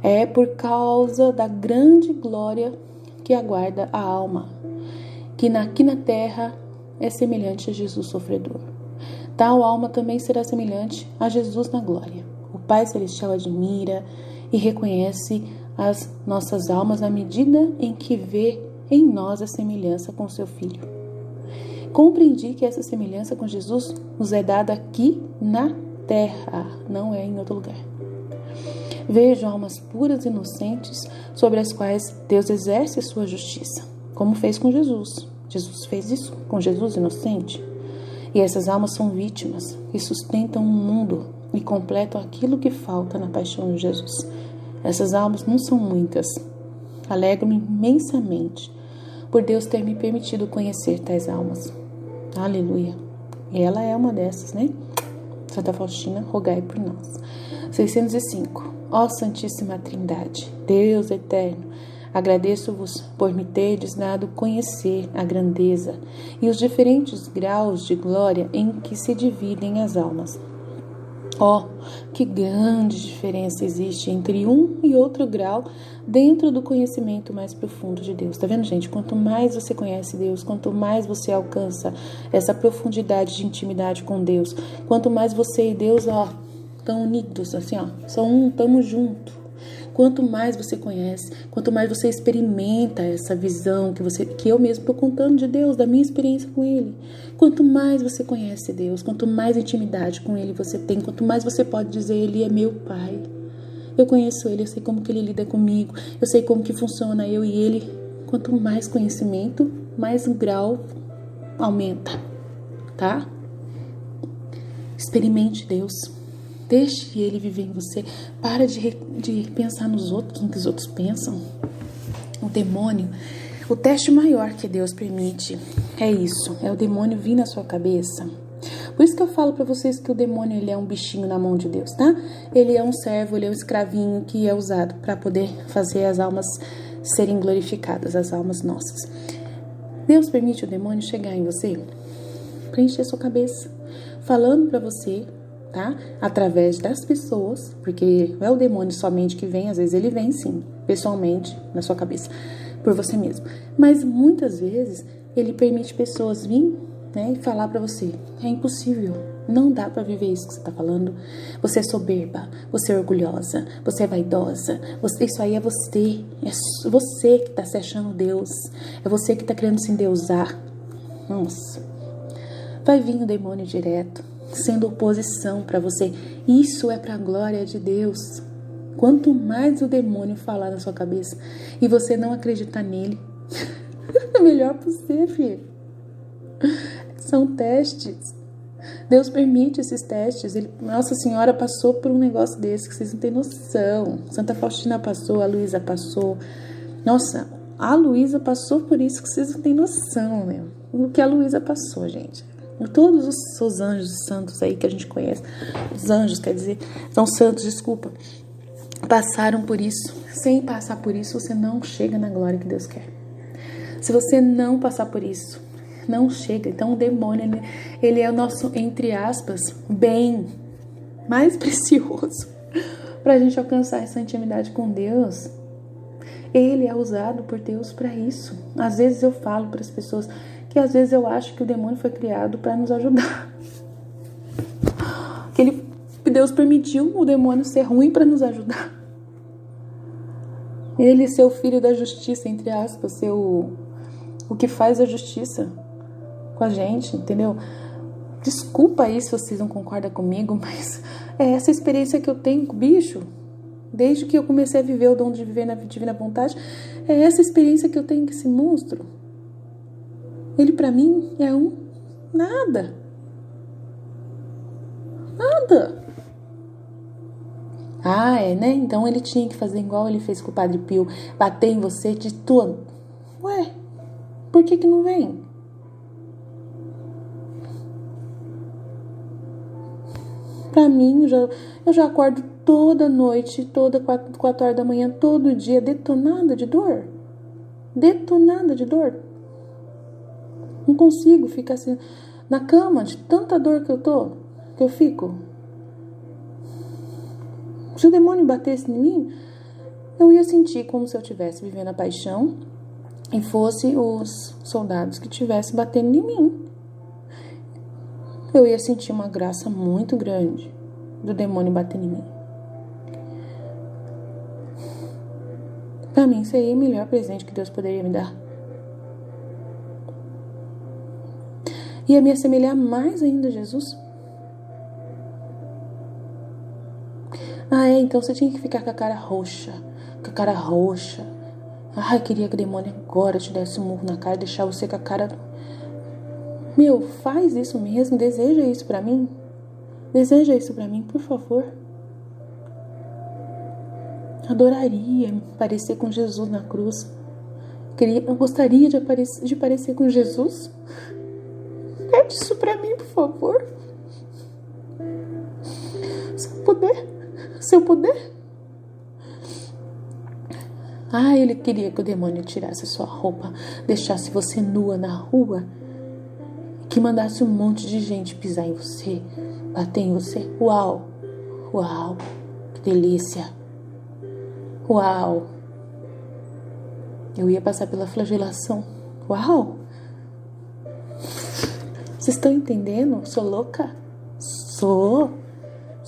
É por causa da grande glória que aguarda a alma, que aqui na terra é semelhante a Jesus sofredor. Tal alma também será semelhante a Jesus na glória. O Pai Celestial admira e reconhece as nossas almas na medida em que vê em nós a semelhança com seu Filho. Compreendi que essa semelhança com Jesus nos é dada aqui na terra, não é em outro lugar. Vejo almas puras e inocentes sobre as quais Deus exerce a sua justiça, como fez com Jesus. Jesus fez isso com Jesus inocente. E essas almas são vítimas que sustentam o mundo e completam aquilo que falta na paixão de Jesus. Essas almas não são muitas. Alegro-me imensamente por Deus ter me permitido conhecer tais almas. Aleluia. E ela é uma dessas, né? Santa Faustina, rogai por nós. 605. Ó Santíssima Trindade, Deus eterno, agradeço-vos por me terdes dado conhecer a grandeza e os diferentes graus de glória em que se dividem as almas. Ó, que grande diferença existe entre um e outro grau dentro do conhecimento mais profundo de Deus. Tá vendo, gente? Quanto mais você conhece Deus, quanto mais você alcança essa profundidade de intimidade com Deus, quanto mais você e Deus, ó, estão unidos, assim, ó, são um, estamos juntos. Quanto mais você conhece, quanto mais você experimenta essa visão que eu mesmo estou contando de Deus, da minha experiência com Ele. Quanto mais você conhece Deus, quanto mais intimidade com Ele você tem, quanto mais você pode dizer, Ele é meu Pai. Eu conheço Ele, eu sei como que Ele lida comigo, eu sei como que funciona eu e Ele. Quanto mais conhecimento, mais o grau aumenta, tá? Experimente Deus. Deixe Ele viver em você. Para de pensar nos outros, no que os outros pensam. O demônio, o teste maior que Deus permite é isso. É o demônio vir na sua cabeça. Por isso que eu falo para vocês que o demônio, ele é um bichinho na mão de Deus, tá? Ele é um servo, ele é um escravinho que é usado para poder fazer as almas serem glorificadas, as almas nossas. Deus permite o demônio chegar em você, preencher sua cabeça, falando para você, tá? Através das pessoas, porque não é o demônio somente que vem, às vezes ele vem sim, pessoalmente, na sua cabeça, por você mesmo. Mas muitas vezes ele permite pessoas vir, né, e falar pra você, é impossível, não dá pra viver isso que você tá falando, você é soberba, você é orgulhosa, você é vaidosa, isso aí é você que tá se achando Deus, é você que tá querendo se endeusar. Nossa, vai vir o demônio direto, sendo oposição pra você, isso é pra glória de Deus. Quanto mais o demônio falar na sua cabeça e você não acreditar nele, melhor pra você, filho. São testes. Deus permite esses testes. Nossa Senhora passou por um negócio desse que vocês não têm noção. Santa Faustina passou, a Luísa passou. Nossa, a Luísa passou por isso que vocês não têm noção, né? O que a Luísa passou, gente. Todos os anjos santos aí que a gente conhece, os anjos, quer dizer, são santos, desculpa, passaram por isso. Sem passar por isso, você não chega na glória que Deus quer. Se você não passar por isso, não chega. Então o demônio, ele é o nosso, entre aspas, bem mais precioso para a gente alcançar essa intimidade com Deus. Ele é usado por Deus para isso. Às vezes eu falo para as pessoas que às vezes eu acho que o demônio foi criado para nos ajudar. Que Deus permitiu o demônio ser ruim para nos ajudar. Ele ser o filho da justiça, entre aspas, ser o que faz a justiça com a gente, entendeu? Desculpa aí se vocês não concordam comigo, mas é essa experiência que eu tenho com o bicho, desde que eu comecei a viver o dom de viver na divina vontade, é essa experiência que eu tenho com esse monstro. Ele pra mim é nada. Nada. Ah, é, né? Então ele tinha que fazer igual ele fez com o Padre Pio, bater em você de tudo. Ué, por que não vem? Pra mim, eu já acordo toda noite, toda 4 horas da manhã, todo dia, detonada de dor. Detonada de dor. Não consigo ficar assim na cama de tanta dor que eu fico. Se o demônio batesse em mim, eu ia sentir como se eu estivesse vivendo a paixão e fosse os soldados que estivessem batendo em mim. Eu ia sentir uma graça muito grande do demônio batendo em mim. Pra mim, seria o melhor presente que Deus poderia me dar. Ia me assemelhar mais ainda a Jesus? Ah, então você tinha que ficar com a cara roxa. Com a cara roxa. Ai, queria que o demônio agora te desse um murro na cara e deixar você com a cara... Meu, faz isso mesmo. Deseja isso pra mim. Deseja isso pra mim, por favor. Adoraria parecer com Jesus na cruz. Eu gostaria de parecer com Jesus. Pede isso pra mim, por favor. Se eu puder. Ah, ele queria que o demônio tirasse a sua roupa, deixasse você nua na rua, que mandasse um monte de gente pisar em você, bater em você. Uau, uau, que delícia. Uau. Eu ia passar pela flagelação. Uau. Vocês estão entendendo? Sou louca? Sou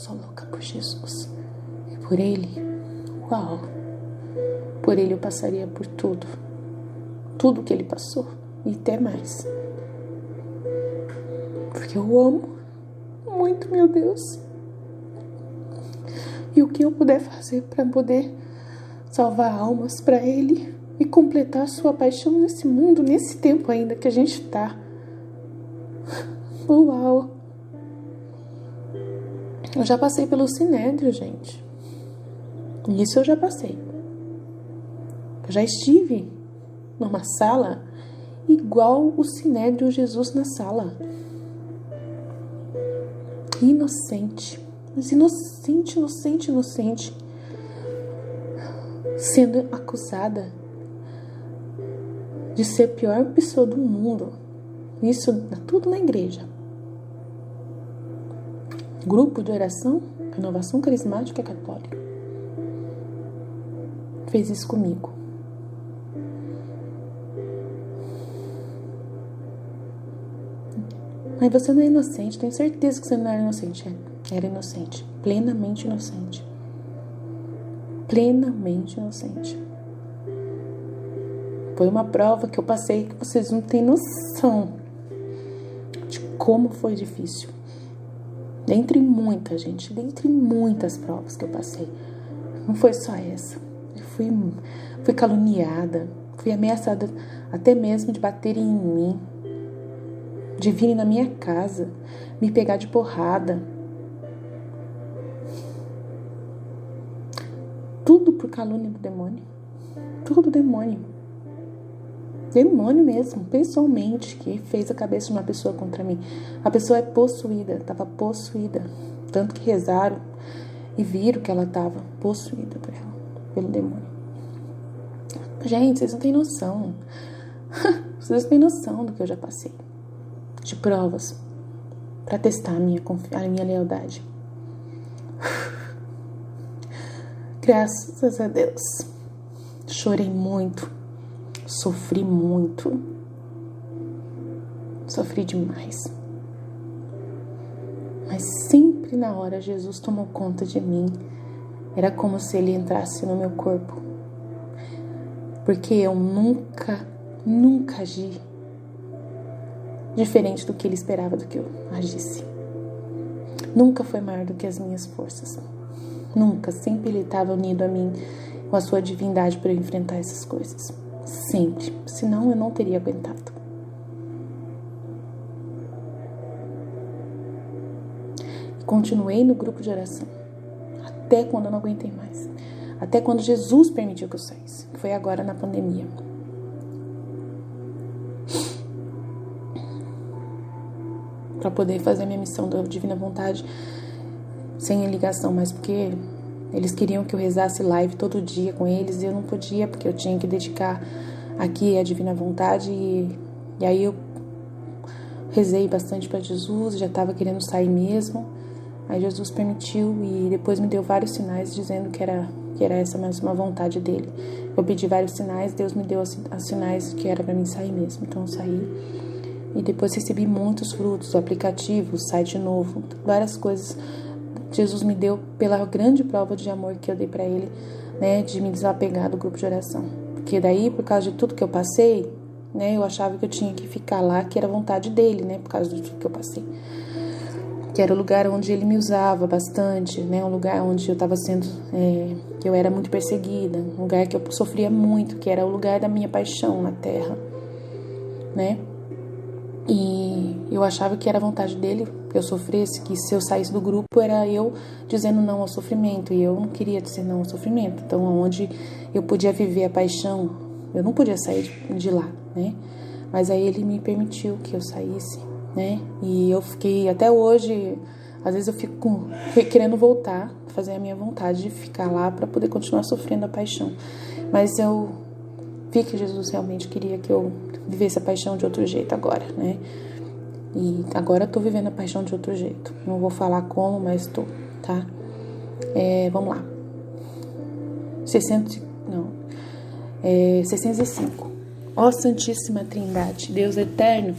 louca por Jesus. E por Ele, uau. Por Ele eu passaria por tudo. Tudo que Ele passou. E até mais. Porque eu amo muito, meu Deus. E o que eu puder fazer para poder salvar almas para Ele e completar a sua paixão nesse mundo, nesse tempo ainda que a gente tá. Uau! Eu já passei pelo Sinédrio, gente. Isso eu já passei. Eu já estive numa sala igual o Sinédrio, Jesus na sala. Inocente. Mas inocente. Sendo acusada de ser a pior pessoa do mundo. Isso tudo na igreja. Grupo de oração, Renovação Carismática Católica. Fez isso comigo. Mas você não é inocente, tenho certeza que você não era inocente. Era inocente, plenamente inocente. Plenamente inocente. Foi uma prova que eu passei que vocês não têm noção de como foi difícil. Dentre muitas provas que eu passei. Não foi só essa. Eu fui caluniada, fui ameaçada até mesmo de baterem em mim, de virem na minha casa, me pegar de porrada. Tudo por calúnia do demônio. Tudo demônio. Demônio mesmo, pessoalmente, que fez a cabeça de uma pessoa contra mim. A pessoa é possuída, estava possuída. Tanto que rezaram e viram que ela estava possuída pelo demônio. Gente, vocês não têm noção. Vocês não têm noção do que eu já passei. De provas para testar a minha lealdade. Graças a Deus. Chorei muito. Sofri muito. Sofri demais. Mas sempre na hora Jesus tomou conta de mim. Era como se Ele entrasse no meu corpo. Porque eu nunca agi diferente do que Ele esperava do que eu agisse. Nunca foi maior do que as minhas forças. Nunca. Sempre Ele estava unido a mim com a sua divindade para eu enfrentar essas coisas. Sempre. Senão eu não teria aguentado. E continuei no grupo de oração. Até quando eu não aguentei mais. Até quando Jesus permitiu que eu saísse. Que foi agora na pandemia. Para poder fazer a minha missão da Divina Vontade sem ligação, mas porque eles queriam que eu rezasse live todo dia com eles e eu não podia, porque eu tinha que dedicar aqui a Divina Vontade e aí eu rezei bastante para Jesus, já estava querendo sair mesmo. Aí Jesus permitiu e depois me deu vários sinais dizendo que era essa mesma vontade dele. Eu pedi vários sinais, Deus me deu os sinais que era para mim sair mesmo, então eu saí. E depois recebi muitos frutos, aplicativos, site novo, várias coisas. Jesus me deu pela grande prova de amor que eu dei para Ele, né, de me desapegar do grupo de oração. Porque daí, por causa de tudo que eu passei, né? Eu achava que eu tinha que ficar lá, que era vontade dele, né? Por causa do que eu passei. Que era o lugar onde ele me usava bastante, né? Um lugar onde eu estava sendo, que eu era muito perseguida, um lugar que eu sofria muito, que era o lugar da minha paixão na terra, né? E eu achava que era vontade dele que eu sofresse, que se eu saísse do grupo era eu dizendo não ao sofrimento, e eu não queria dizer não ao sofrimento. Então, onde eu podia viver a paixão, eu não podia sair de lá, né? Mas aí ele me permitiu que eu saísse, né? E eu fiquei, até hoje, às vezes eu fico querendo voltar, fazer a minha vontade de ficar lá para poder continuar sofrendo a paixão. Mas eu vi que Jesus realmente queria que eu vivesse a paixão de outro jeito agora, né? E agora eu tô vivendo a paixão de outro jeito. Não vou falar como, mas tô, tá? Vamos lá. 605. Ó Santíssima Trindade, Deus eterno,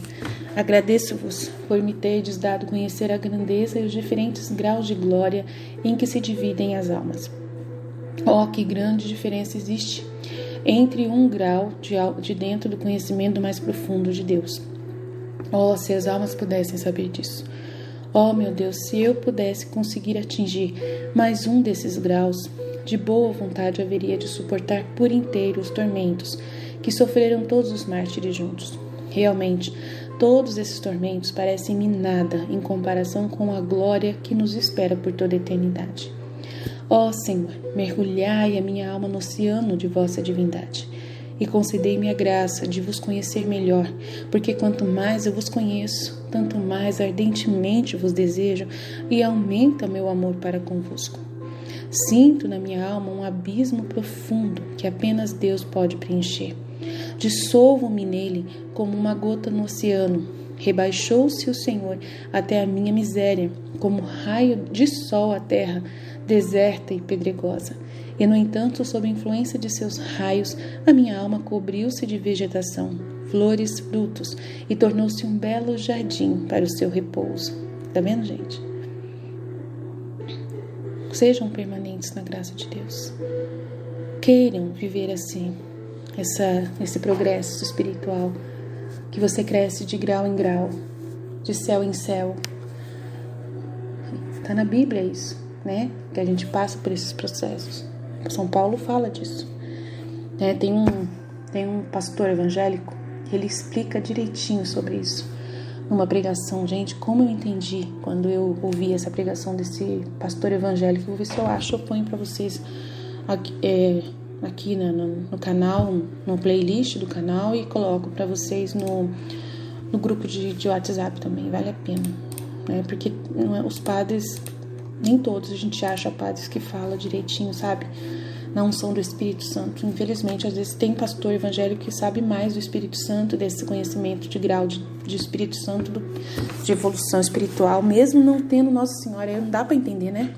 agradeço-vos por me terdes dado conhecer a grandeza e os diferentes graus de glória em que se dividem as almas. Ó, que grande diferença existe entre um grau de dentro do conhecimento mais profundo de Deus. Oh, se as almas pudessem saber disso. Oh, meu Deus, se eu pudesse conseguir atingir mais um desses graus, de boa vontade haveria de suportar por inteiro os tormentos que sofreram todos os mártires juntos. Realmente, todos esses tormentos parecem-me nada em comparação com a glória que nos espera por toda a eternidade. Ó Senhor, mergulhai a minha alma no oceano de vossa divindade e concedei-me a graça de vos conhecer melhor, porque quanto mais eu vos conheço, tanto mais ardentemente vos desejo e aumenta meu amor para convosco. Sinto na minha alma um abismo profundo que apenas Deus pode preencher. Dissolvo-me nele como uma gota no oceano. Rebaixou-se o Senhor até a minha miséria, como raio de sol à terra, deserta e pedregosa. E, no entanto, sob a influência de seus raios, a minha alma cobriu-se de vegetação, flores, frutos, e tornou-se um belo jardim para o seu repouso. Tá vendo, gente? Sejam permanentes na graça de Deus. Queiram viver assim, esse progresso espiritual, que você cresce de grau em grau, de céu em céu. Tá na Bíblia isso, né? Que a gente passa por esses processos. São Paulo fala disso. Tem um pastor evangélico que ele explica direitinho sobre isso. Numa pregação, gente, como eu entendi quando eu ouvi essa pregação desse pastor evangélico. Vou ver se eu acho, eu ponho pra vocês aqui no canal, no playlist do canal, e coloco pra vocês no grupo de WhatsApp também, vale a pena, né? Porque os padres, nem todos a gente acha padres que fala direitinho, sabe? Na unção do Espírito Santo. Infelizmente, às vezes tem pastor evangélico que sabe mais do Espírito Santo, desse conhecimento de grau de Espírito Santo, de evolução espiritual, mesmo não tendo Nossa Senhora. Aí não dá pra entender, né?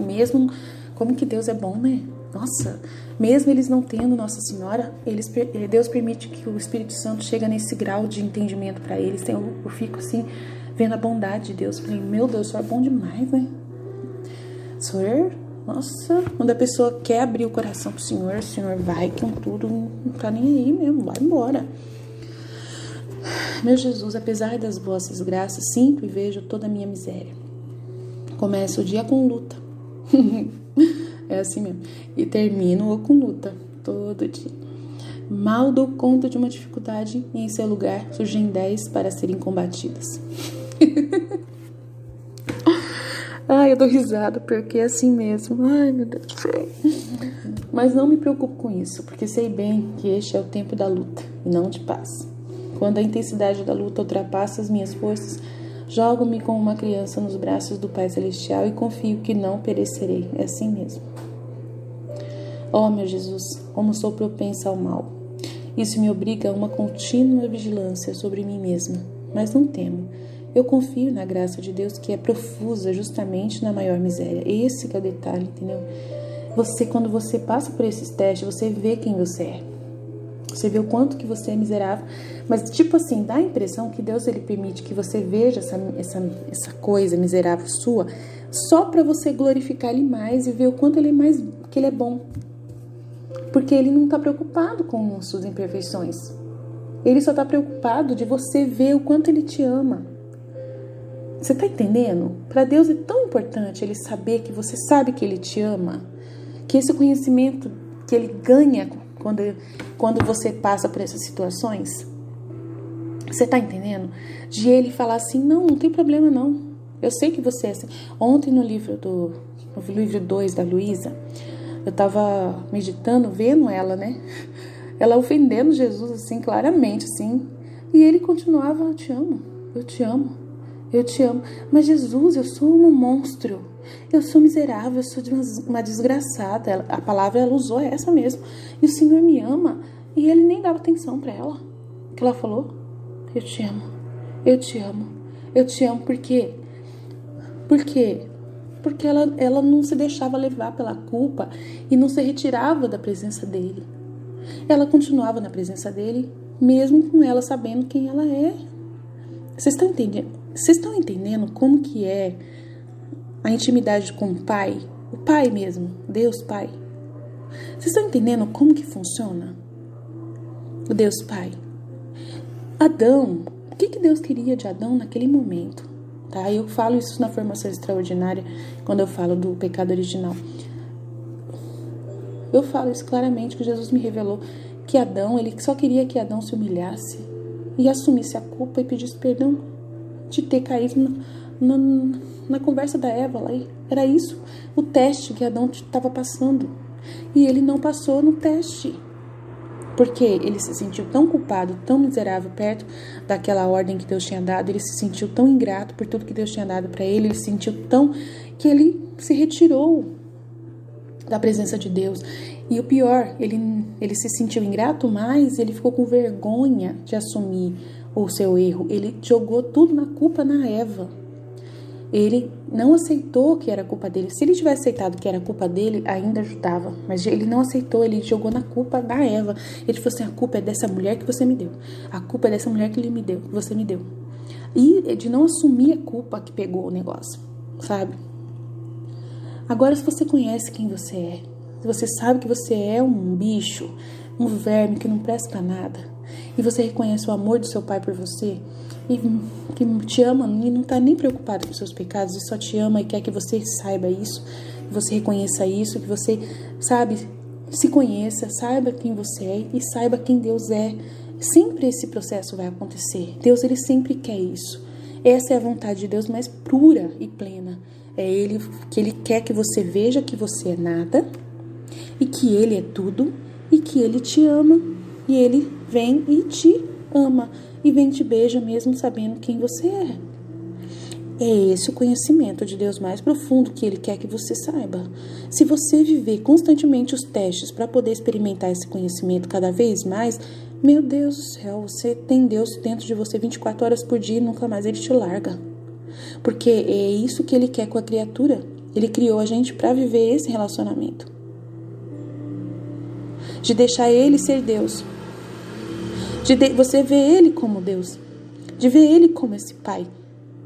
Mesmo como que Deus é bom, né? Nossa, mesmo eles não tendo Nossa Senhora, Deus permite que o Espírito Santo chegue nesse grau de entendimento para eles. Eu fico assim, vendo a bondade de Deus. Falei, meu Deus, o Senhor é bom demais, né? Senhor, nossa, quando a pessoa quer abrir o coração pro Senhor, o Senhor vai com tudo, não tá nem aí mesmo, vai embora. Meu Jesus, apesar das vossas graças, sinto e vejo toda a minha miséria. Começo o dia com luta. É assim mesmo. E termino com luta, todo dia. Mal dou conta de uma dificuldade e em seu lugar surgem 10 para serem combatidas. Ai, eu dou risada porque é assim mesmo. Ai, meu Deus do céu. Mas não me preocupo com isso, porque sei bem que este é o tempo da luta e não de paz. Quando a intensidade da luta ultrapassa as minhas forças, jogo-me como uma criança nos braços do Pai Celestial e confio que não perecerei. É assim mesmo. Ó, meu Jesus, como sou propensa ao mal. Isso me obriga a uma contínua vigilância sobre mim mesma. Mas não temo. Eu confio na graça de Deus, que é profusa justamente na maior miséria. Esse que é o detalhe, entendeu? Quando você passa por esses testes, você vê quem você é. Você vê o quanto que você é miserável. Mas, tipo assim, dá a impressão que Deus, ele permite que você veja essa coisa miserável sua, só para você glorificar Ele mais e ver o quanto que Ele é bom. Porque Ele não está preocupado com suas imperfeições. Ele só está preocupado de você ver o quanto ele te ama. Você está entendendo? Para Deus é tão importante ele saber que você sabe que ele te ama, que esse conhecimento que ele ganha quando você passa por essas situações. Você está entendendo? De ele falar assim, não tem problema não. Eu sei que você é assim. Ontem no livro 2 da Luísa, eu estava meditando, vendo ela, né? Ela ofendendo Jesus, assim, claramente, assim. E ele continuava, eu te amo, eu te amo, eu te amo. Mas Jesus, eu sou um monstro. Eu sou miserável, eu sou uma desgraçada. A palavra ela usou essa mesmo. E o Senhor me ama. E ele nem dava atenção para ela. O que ela falou? Eu te amo, eu te amo, eu te amo. Por quê? Por quê? Porque ela não se deixava levar pela culpa e não se retirava da presença dele. Ela continuava na presença dele, mesmo com ela sabendo quem ela é. Vocês estão entendendo? Vocês estão entendendo como que é a intimidade com o Pai? O Pai mesmo, Deus Pai. Vocês estão entendendo como que funciona? O Deus Pai. Adão, o que Deus queria de Adão naquele momento? Tá? Eu falo isso na formação extraordinária, quando eu falo do pecado original. Eu falo isso claramente, que Jesus me revelou que Adão, ele só queria que Adão se humilhasse e assumisse a culpa e pedisse perdão de ter caído na conversa da Eva lá. Era isso, o teste que Adão estava passando. E ele não passou no teste. Porque ele se sentiu tão culpado, tão miserável perto daquela ordem que Deus tinha dado. Ele se sentiu tão ingrato por tudo que Deus tinha dado para ele. Ele se sentiu tão que ele se retirou da presença de Deus. E o pior, ele se sentiu ingrato, mas ele ficou com vergonha de assumir o seu erro. Ele jogou tudo na culpa na Eva. Ele não aceitou que era culpa dele. Se ele tivesse aceitado que era culpa dele, ainda ajudava. Mas ele não aceitou, ele jogou na culpa da Eva. Ele falou assim, a culpa é dessa mulher que você me deu. A culpa é dessa mulher que você me deu. E de não assumir a culpa que pegou o negócio, sabe? Agora, se você conhece quem você é, se você sabe que você é um bicho, um verme que não presta pra nada, e você reconhece o amor do seu Pai por você, e que te ama e não está nem preocupado com os seus pecados, e só te ama e quer que você saiba isso, que você reconheça isso, que você, sabe, se conheça, saiba quem você é e saiba quem Deus é. Sempre esse processo vai acontecer. Deus, ele sempre quer isso. Essa é a vontade de Deus mais pura e plena. É Ele que Ele quer que você veja que você é nada e que Ele é tudo e que Ele te ama. E Ele vem e te ama. E vem e te beija mesmo sabendo quem você é. É esse o conhecimento de Deus mais profundo que Ele quer que você saiba. Se você viver constantemente os testes para poder experimentar esse conhecimento cada vez mais, meu Deus do céu, você tem Deus dentro de você 24 horas por dia e nunca mais Ele te larga. Porque é isso que Ele quer com a criatura. Ele criou a gente para viver esse relacionamento. De deixar Ele ser Deus. De você ver Ele como Deus. De ver Ele como esse Pai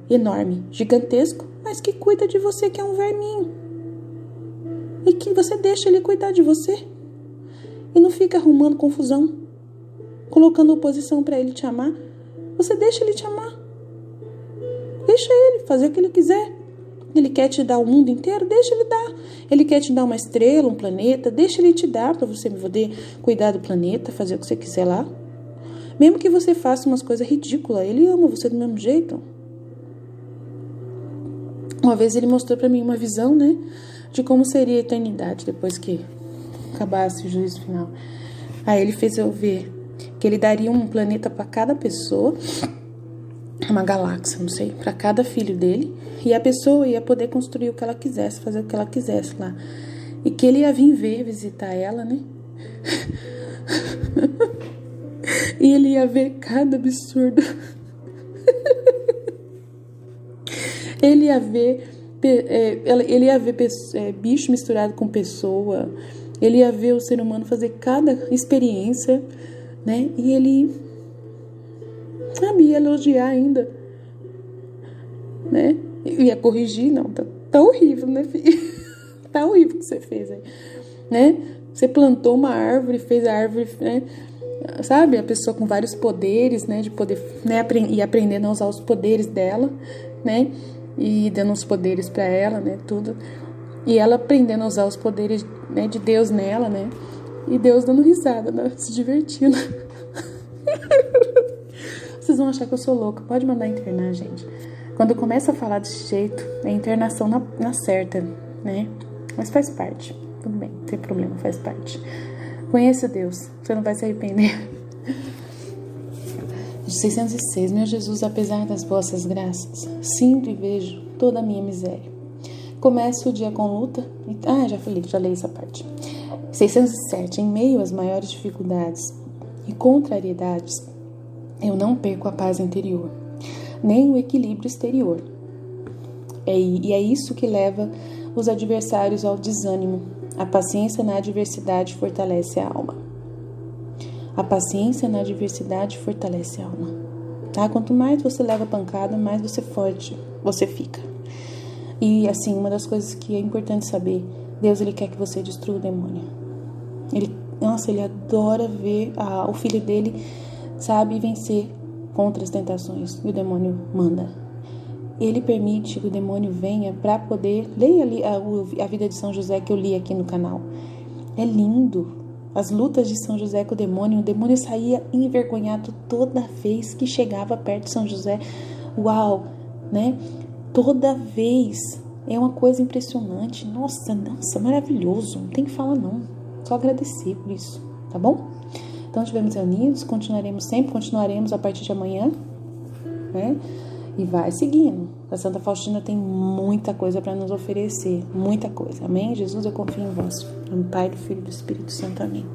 enorme, gigantesco, mas que cuida de você, que é um verminho. E que você deixa Ele cuidar de você. E não fica arrumando confusão, colocando oposição para Ele te amar. Você deixa Ele te amar. Deixa Ele fazer o que Ele quiser. Ele quer te dar o mundo inteiro, deixa Ele dar. Ele quer te dar uma estrela, um planeta, deixa Ele te dar para você poder cuidar do planeta, fazer o que você quiser lá. Mesmo que você faça umas coisas ridículas, Ele ama você do mesmo jeito. Uma vez Ele mostrou para mim uma visão, né, de como seria a eternidade depois que acabasse o juízo final. Aí Ele fez eu ver que Ele daria um planeta para cada pessoa, uma galáxia, não sei, para cada filho dele, e a pessoa ia poder construir o que ela quisesse, fazer o que ela quisesse lá. E que Ele ia vir visitar ela, né? E Ele ia ver cada absurdo. Ele ia ver bicho misturado com pessoa. Ele ia ver o ser humano fazer cada experiência, né? E Ele ia elogiar ainda, né? Ia corrigir, não, tá horrível, né, filho? Tá horrível o que você fez aí, né? Você plantou uma árvore, fez a árvore, né? sabe? A pessoa com vários poderes, né? De poder, né? Ir aprendendo a usar os poderes dela, né? E dando os poderes para ela, né? Tudo. E ela aprendendo a usar os poderes, né, de Deus nela, né? E Deus dando risada, né? Se divertindo. Vocês vão achar que eu sou louca. Pode mandar internar, gente. Quando começa a falar desse jeito, é internação na certa, né? Mas faz parte. Tudo bem, não tem problema, faz parte. Conheça Deus, você não vai se arrepender. 606. Meu Jesus, apesar das vossas graças, sinto e vejo toda a minha miséria. Começo o dia com luta. Já li essa parte. 607. Em meio às maiores dificuldades e contrariedades, eu não perco a paz interior, nem o equilíbrio exterior. E é isso que leva os adversários ao desânimo. A paciência na adversidade fortalece a alma. A paciência na adversidade fortalece a alma. Tá? Quanto mais você leva pancada, mais você fica. E assim, uma das coisas que é importante saber, Deus, ele quer que você destrua o demônio. Ele adora ver o filho dele, sabe, vencer contra as tentações. E o demônio manda. Ele permite que o demônio venha para poder... Leia ali a vida de São José que eu li aqui no canal. É lindo. As lutas de São José com o demônio saía envergonhado toda vez que chegava perto de São José. Uau, né? Toda vez. É uma coisa impressionante. Nossa, maravilhoso. Não tem que falar não. Só agradecer por isso, tá bom? Então, estivemos reunidos, continuaremos a partir de amanhã, né? E vai seguindo. A Santa Faustina tem muita coisa para nos oferecer, muita coisa. Amém? Jesus, eu confio em vós. No Pai, do Filho e do Espírito Santo. Amém.